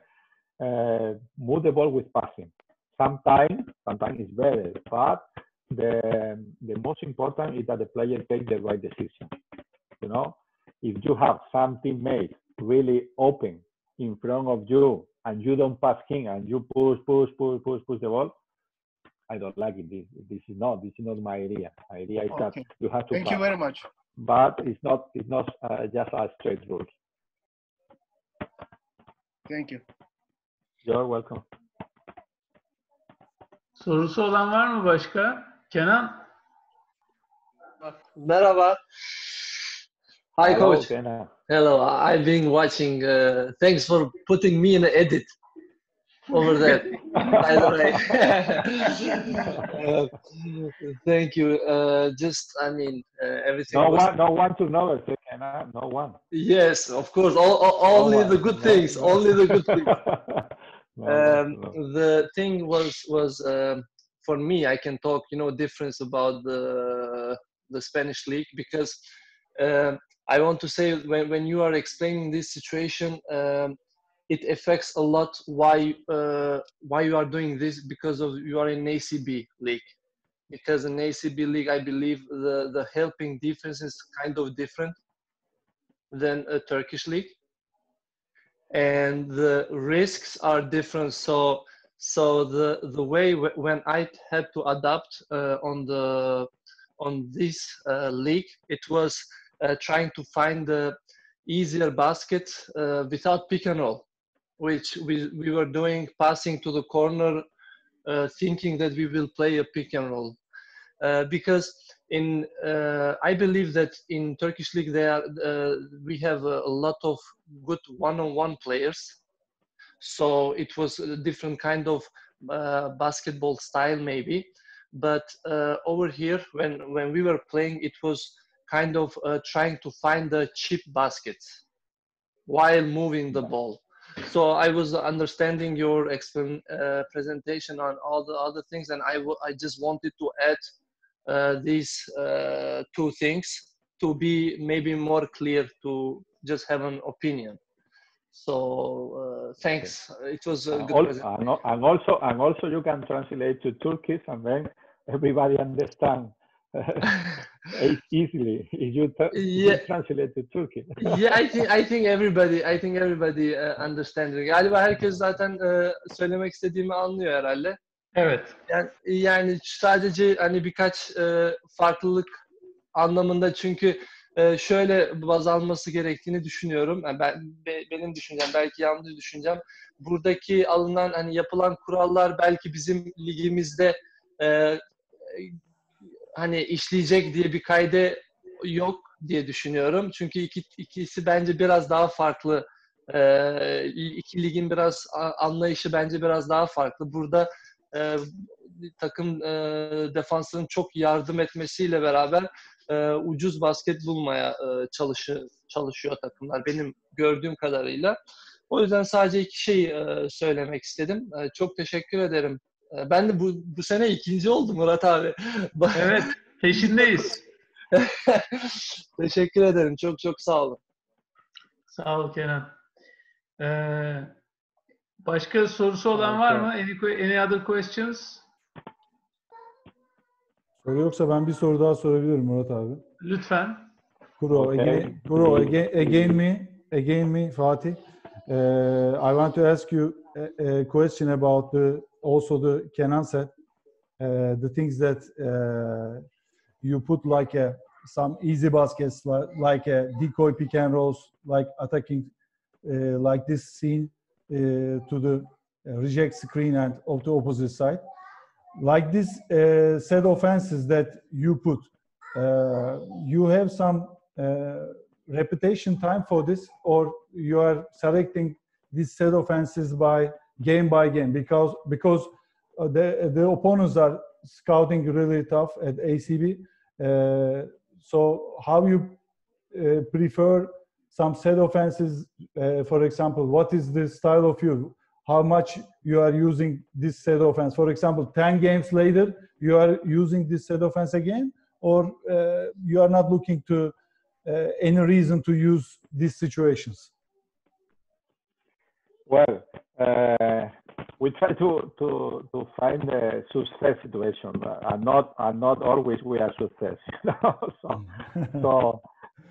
move the ball with passing. Sometimes it's better, but the most important is that the player takes the right decision. You know, if you have some teammate really open in front of you and you don't pass him and you push the ball, I don't like it. This is not my idea. My idea is that you have to Thank pass. you very much. But it's not just a straight rule. Thank you. You're welcome. Sorusu olan var mı başka? Kenan? Merhaba. Hi, Hello, Coach. Kenan. Hello. I've been watching. Thanks for putting me in the edit over there. By the way. Thank you. Everything. No one to know it, Kenan. No one. Yes, of course. Only the good things. Only the good things. The thing was for me, I can talk, difference about the Spanish league, because I want to say when you are explaining this situation, it affects a lot why you are doing this, because of you are in ACB league. Because in ACB league, I believe the helping defense is kind of different than a Turkish league, and the risks are different. So the way when I had to adapt on this league, it was trying to find the easier basket without pick and roll, which we were doing, passing to the corner, thinking that we will play a pick and roll. Because I believe that in Turkish league we have a lot of good one-on-one players. So it was a different kind of basketball style maybe. But over here, when we were playing, it was kind of trying to find the cheap baskets while moving the ball. So I was understanding your presentation on all the other things, and I just wanted to add these two things to be maybe more clear, to just have an opinion. So thanks. It was a good presentation. And also you can translate to Turkish, and then everybody understands easily if you translate to Turkish. Yeah, I think everybody understands. Galiba herkes zaten söylemek istediğimi anlıyor herhalde. Evet. Yani sadece hani birkaç farklılık anlamında, çünkü şöyle baz alması gerektiğini düşünüyorum. Yani benim düşüncem, belki yanlış düşüncem. Buradaki alınan, hani yapılan kurallar belki bizim ligimizde hani işleyecek diye bir kaydı yok diye düşünüyorum. Çünkü ikisi bence biraz daha farklı. İki ligin biraz anlayışı bence biraz daha farklı. Burada takım defansının çok yardım etmesiyle beraber ucuz basket bulmaya çalışıyor takımlar, benim gördüğüm kadarıyla. O yüzden sadece iki şey söylemek istedim. Çok teşekkür ederim Ben de bu sene ikinci oldum Murat abi. Evet, peşindeyiz. Teşekkür ederim. Çok çok sağ olun. Sağ ol Kenan. Başka sorusu olan var mı? Any other questions? Soru yoksa ben bir soru daha sorabilirim Murat abi. Lütfen. Curro, Okay. again me, Fatih. I want to ask you a question about also the Kenan said, the things that you put like some easy baskets, like a decoy pick and rolls, like attacking, like this scene to the reject screen and of the opposite side. Like this set offenses that you put, you have some repetition time for this, or you are selecting this set offenses by game, because the opponents are scouting really tough at ACB. So how you prefer some set offenses? For example, what is the style of you? How much you are using this set offense? For example, 10 games later, you are using this set offense again, or you are not looking to any reason to use these situations? Well, we try to find a success situation, and not always we are success.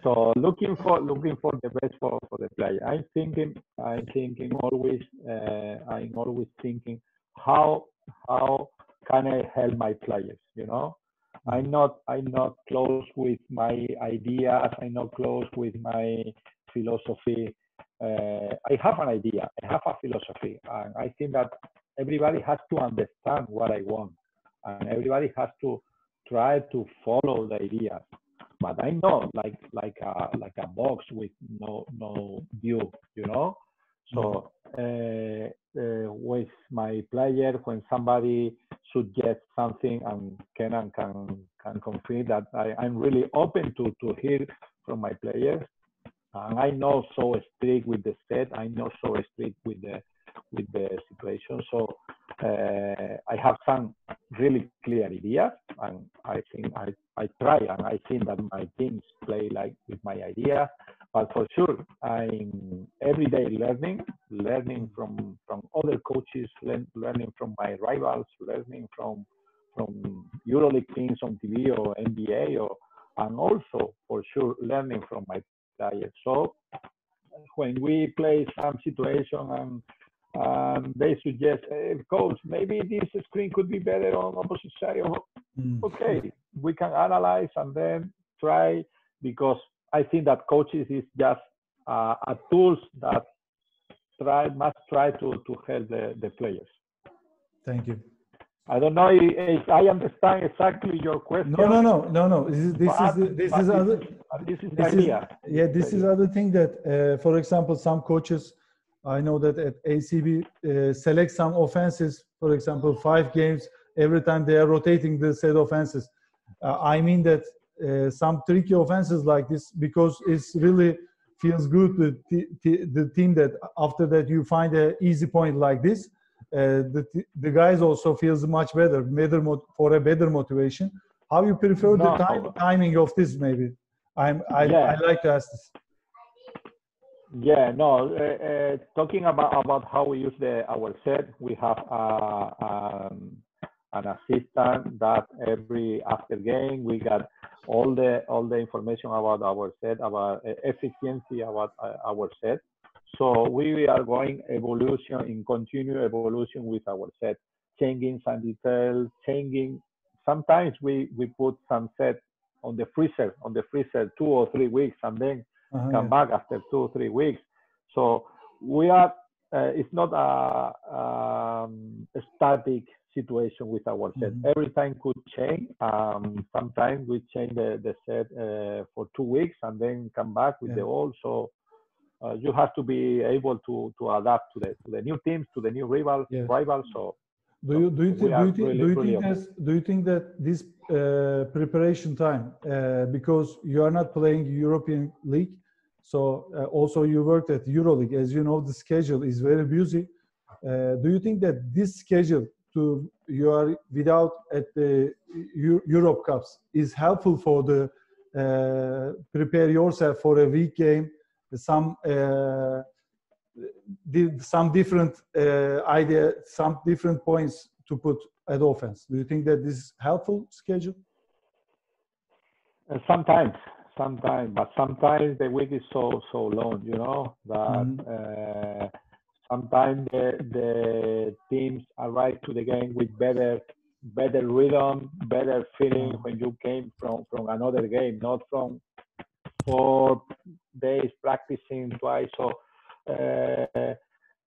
So looking for the best for the player. I'm always thinking how can I help my players, you know? I'm not close with my ideas, I'm not close with my philosophy. I have an idea, I have a philosophy, and I think that everybody has to understand what I want, and everybody has to try to follow the ideas. But I'm not like a box with no view, you know. So with my player, when somebody suggests something, and Kenan can confirm that I'm really open to hear from my players. And I'm not so strict with the set. I'm not so strict with the situation. So I have some really clear ideas, and I think I try, and I think that my teams play like with my idea. But for sure, I'm every day learning from other coaches, learning from my rivals, learning from EuroLeague teams on TV or NBA, and also for sure learning from my players. So when we play some situation and they suggest, hey, coach, maybe this screen could be better on opposite side. Okay, we can analyze and then try, because I think that coaches is just a tools that must try to help the players. Thank you. I don't know if I understand exactly your question. No. This is other thing that, for example, some coaches, I know that at ACB select some offenses, for example, 5 games, every time they are rotating the set offenses. I mean that some tricky offenses like this, because it's really feels good to the team that after that you find an easy point like this, the guys also feels much better for a better motivation. How you prefer the timing of this? Maybe I like to ask this. Yeah, no. Talking about how we use our set, we have an assistant that after game we got all the information about our set, about efficiency, about our set. So we are going continued evolution with our set, changing some details, Sometimes we put some set on the freezer 2 or 3 weeks, and then come back after 2 or 3 weeks. So we are. It's not a static situation with our set. Every time could change. Sometimes we change the set for 2 weeks and then come back with the old. So you have to be able to adapt to the new teams, to the new rivals. So do you think that this preparation time, because you are not playing European League, so also you worked at EuroLeague, as you know, the schedule is very busy. Do you think that this schedule to you are without at the Europe Cups is helpful for the prepare yourself for a week game. Some different idea, some different points to put at offense. Do you think that this is helpful schedule? Sometimes, but sometimes the week is so long, you know, that sometimes the teams arrive to the game with better rhythm, better feeling when you came from another game, not from 4 days practicing twice. So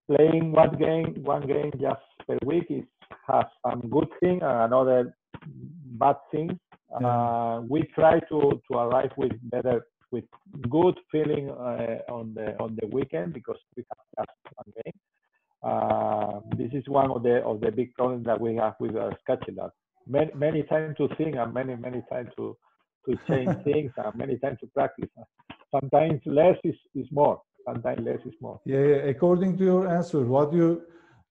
playing one game just per week has some good thing and another bad thing. We try to arrive with good feeling on the weekend because we have just one game. This is one of the big problems that we have with our schedule. That many times to think and many times to change things and many times to practice. Sometimes less is more. Sometimes less is more. Yeah. According to your answer, what do you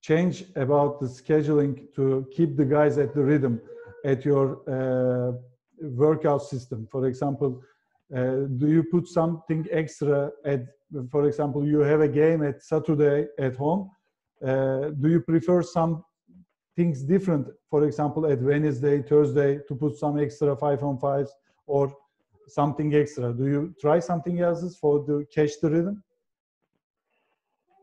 change about the scheduling to keep the guys at the rhythm at your workout system? For example, do you put something extra at, for example, you have a game at Saturday at home. Do you prefer some things different, for example, at Wednesday, Thursday, to put some extra 5-on-5s or something extra? Do you try something else for to catch the rhythm?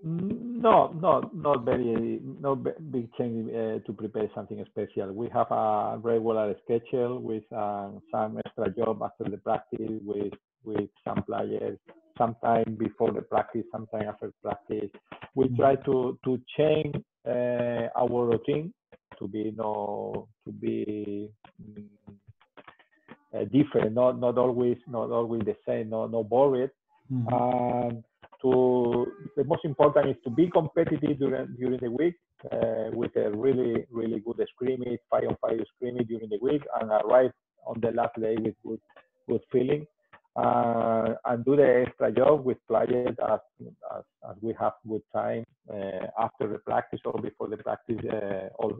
No, not big change to prepare something special. We have a regular schedule with some extra job after the practice with some players, sometime before the practice, sometime after practice. We try to change our routine to be different, not always the same, no boring. The most important is to be competitive during the week with a really good scrimmage, 5-on-5 scrimmage during the week, and arrive on the last day with good feeling, and do the extra job with players as we have good time after the practice or before the practice,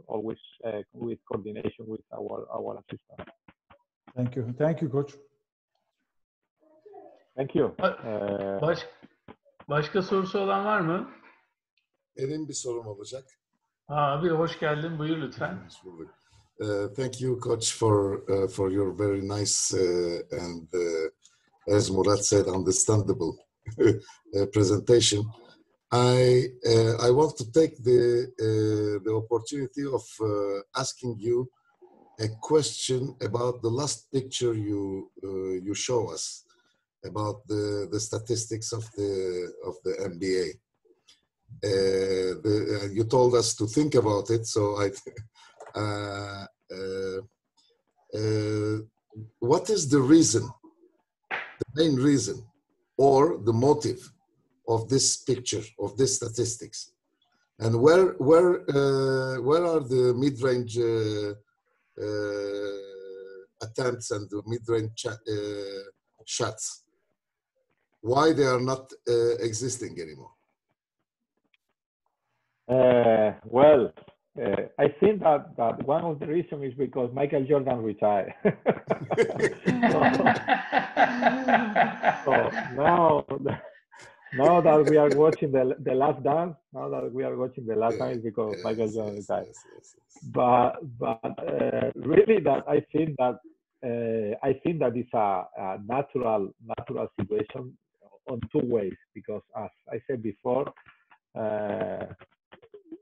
always with coordination with our assistant. Thank you, coach. Thank you. Başka sorusu olan var mı? Benim bir sorum olacak. Abi hoş geldin. Buyur lütfen. Thank you, coach, for your very nice and as Murat said, understandable presentation. I want to take the opportunity of asking you a question about the last picture you show us about the statistics of the NBA. You told us to think about it, so what is the reason, the main reason, or the motive of this picture, of this statistics, and where are the mid-range attempts and the mid-range shots? Why they are not existing anymore? I think that one of the reasons is because Michael Jordan retired. so now that we are watching the Last Dance, is because Michael Jordan retired. Yes. But really, that I think that it's a natural situation on two ways, because as I said before,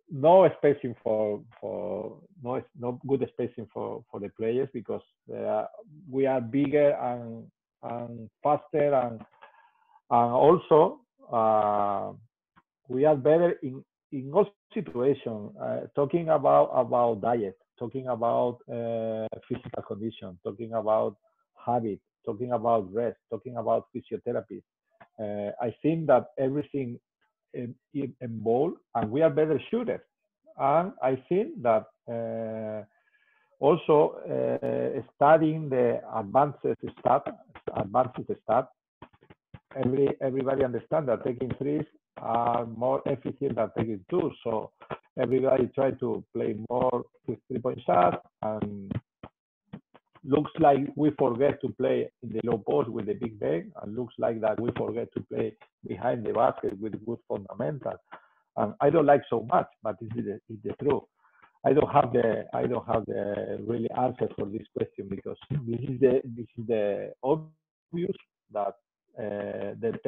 no spacing no good spacing for the players, because we are bigger and faster, and also we are better in all situations. Talking about diet, talking about physical condition, talking about habit, talking about rest, talking about physiotherapy. I think that everything involved, and we are better shooters. And I think that also studying the advanced stat, everybody understands that taking threes are more efficient than taking two. So everybody try to play more with 3-point shots, and looks like we forget to play in the low post with the big bag, and looks like that we forget to play behind the basket with good fundamentals. And I don't like so much, but it's the truth. I don't have the really answer for this question, because this is the obvious that the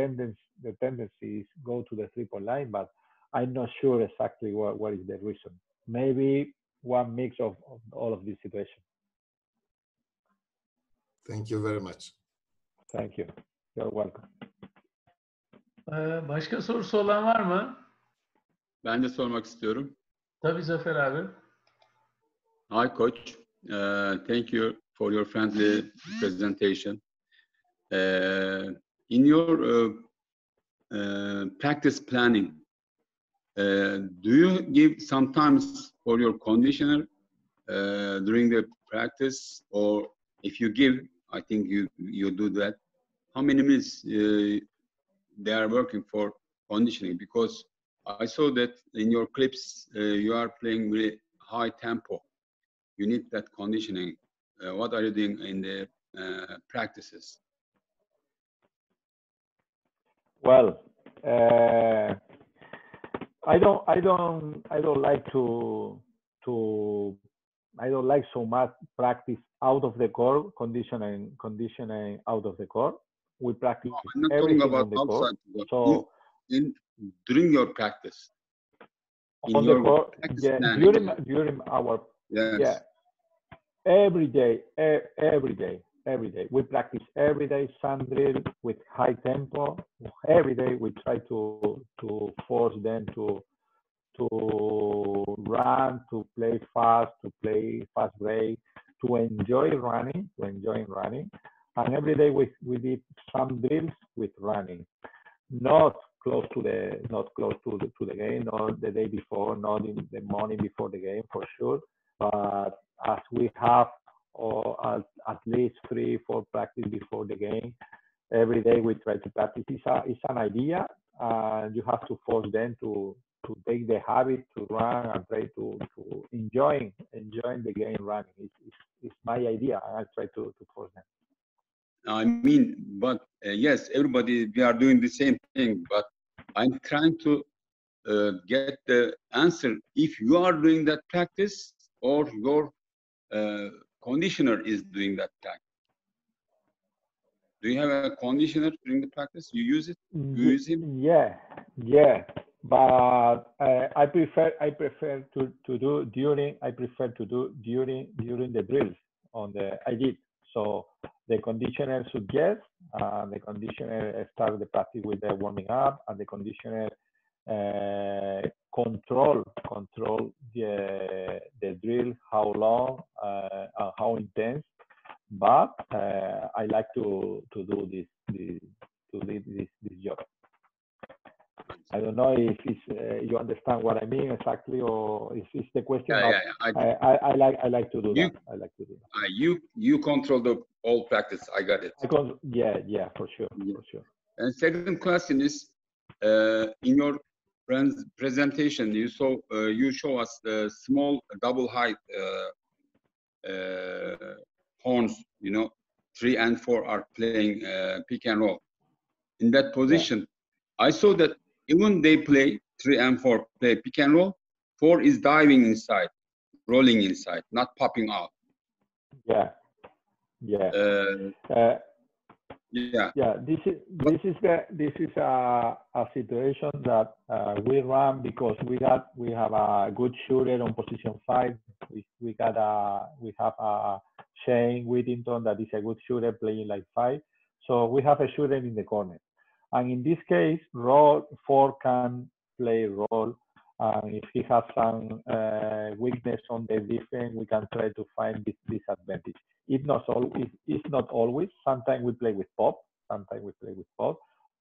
tendencies go to the 3-point line, but I'm not sure exactly what is the reason. Maybe one mix of all of these situations. Thank you very much. Thank you. You're welcome. Başka sorusu olan var mı? Ben de sormak istiyorum. Tabii Zafer abi. Hi, Coach. Thank you for your friendly presentation. In your practice planning, do you give sometimes for your conditioner during the practice, or if you give, I think you do that, how many minutes they are working for conditioning? Because I saw that in your clips you are playing really high tempo. You need that conditioning. What are you doing in the practices? Well, I don't like I don't like so much practice out of the court, conditioning out of the court. We practice I'm not everything talking about on the outside. court. So during your practice. On the court, yeah, during our every day we practice every day some drill with high tempo. Every day we try to force them to run, to play fast break, to enjoy running, and every day we did some drills with running, not close to the game, not the day before, not in the morning before the game for sure, but as we have at least 3-4 practice before the game, every day we try to practice. It's an idea, and you have to force them to take the habit to run and try to enjoying the game running. It's my idea, and I try to force them. I mean, but yes, everybody, we are doing the same thing, but I'm trying to get the answer if you are doing that practice or your conditioner is doing that practice. Do you have a conditioner during the practice? You use it? You use him? Yeah. But I prefer to do during the drills I did. So the conditioner suggests, the conditioner starts the practice with the warming up, and the conditioner control the drill, how long, how intense. But I like to do this job. I don't know if it's, you understand what I mean exactly, or if it's the question. Yeah. I like to do that. I like to do that. You control the whole practice. I got it. Yeah, for sure. And second question is, in your presentation, you show us the small double height horns. 3 and 4 are playing pick and roll. In that position, yeah. I saw that even they play 3 and 4 play pick and roll, 4 is diving inside, rolling inside, not popping out. Yeah. This is a situation that we run because we have a good shooter on position 5. We have a Shane Whittington that is a good shooter playing like 5. So we have a shooter in the corner. And in this case, 4 can play role. And if he has some weakness on the defense, we can try to find this disadvantage. It's not always. Sometimes we play with pop.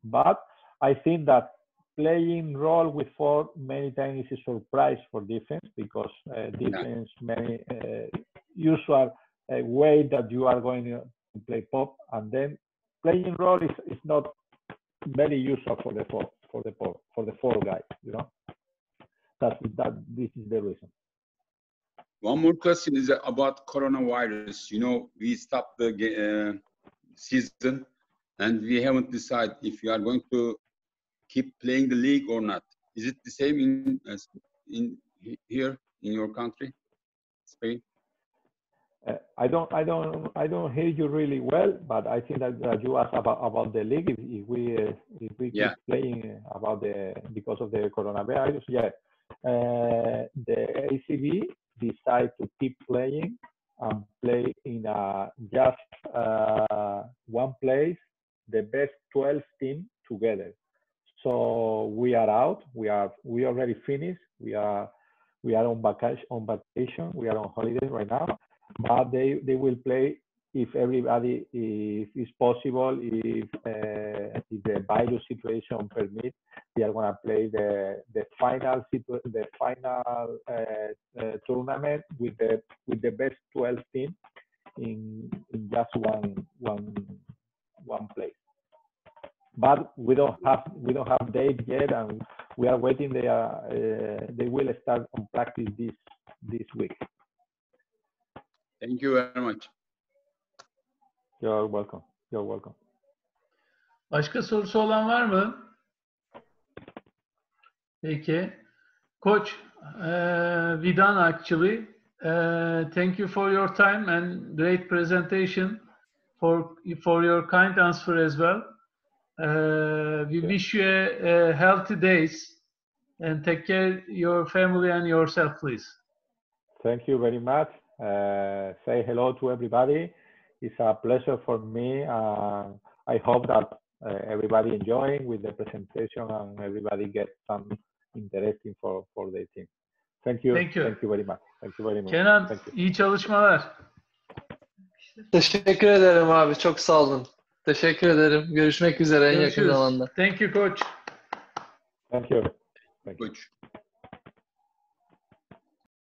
But I think that playing role with 4 many times is a surprise for defense, because defense many usual way that you are going to play pop, and then playing role is not very useful for the four guys. You know, this is the reason. One more question is about coronavirus. You know, we stopped the season, and we haven't decided if we are going to keep playing the league or not. Is it the same in here in your country, Spain? I don't hear you really well, but I think that you asked about the league. If we keep playing because of the coronavirus, yeah. The ACB decide to keep playing and play in just one place, the best 12 team together. So we are out. We already finished. We are on vacation. We are on holiday right now. But they will play if it's possible, if the virus situation permits. They are gonna play the final tournament with the best 12 team in just one place. But we don't have date yet, and we are waiting. They will start on practice this week. Thank you very much. You're welcome. You're welcome. Başka sorusu olan var mı? Peki. Coach, we done actually. Thank you for your time and great presentation, for your kind answer as well. We wish you a healthy days and take care your family and yourself, please. Thank you very much. Say hello to everybody. It's a pleasure for me. I hope that everybody enjoying with the presentation and everybody gets some interesting for the team. Thank you. Thank you. Thank you very much. Thank you very much. Kenan, Thank you. iyi çalışmalar. Teşekkür ederim abi. Çok sağ olun. Teşekkür ederim. Görüşmek üzere en yakın zamanda. Thank you, Coach. Thank you. Thank you. Coach.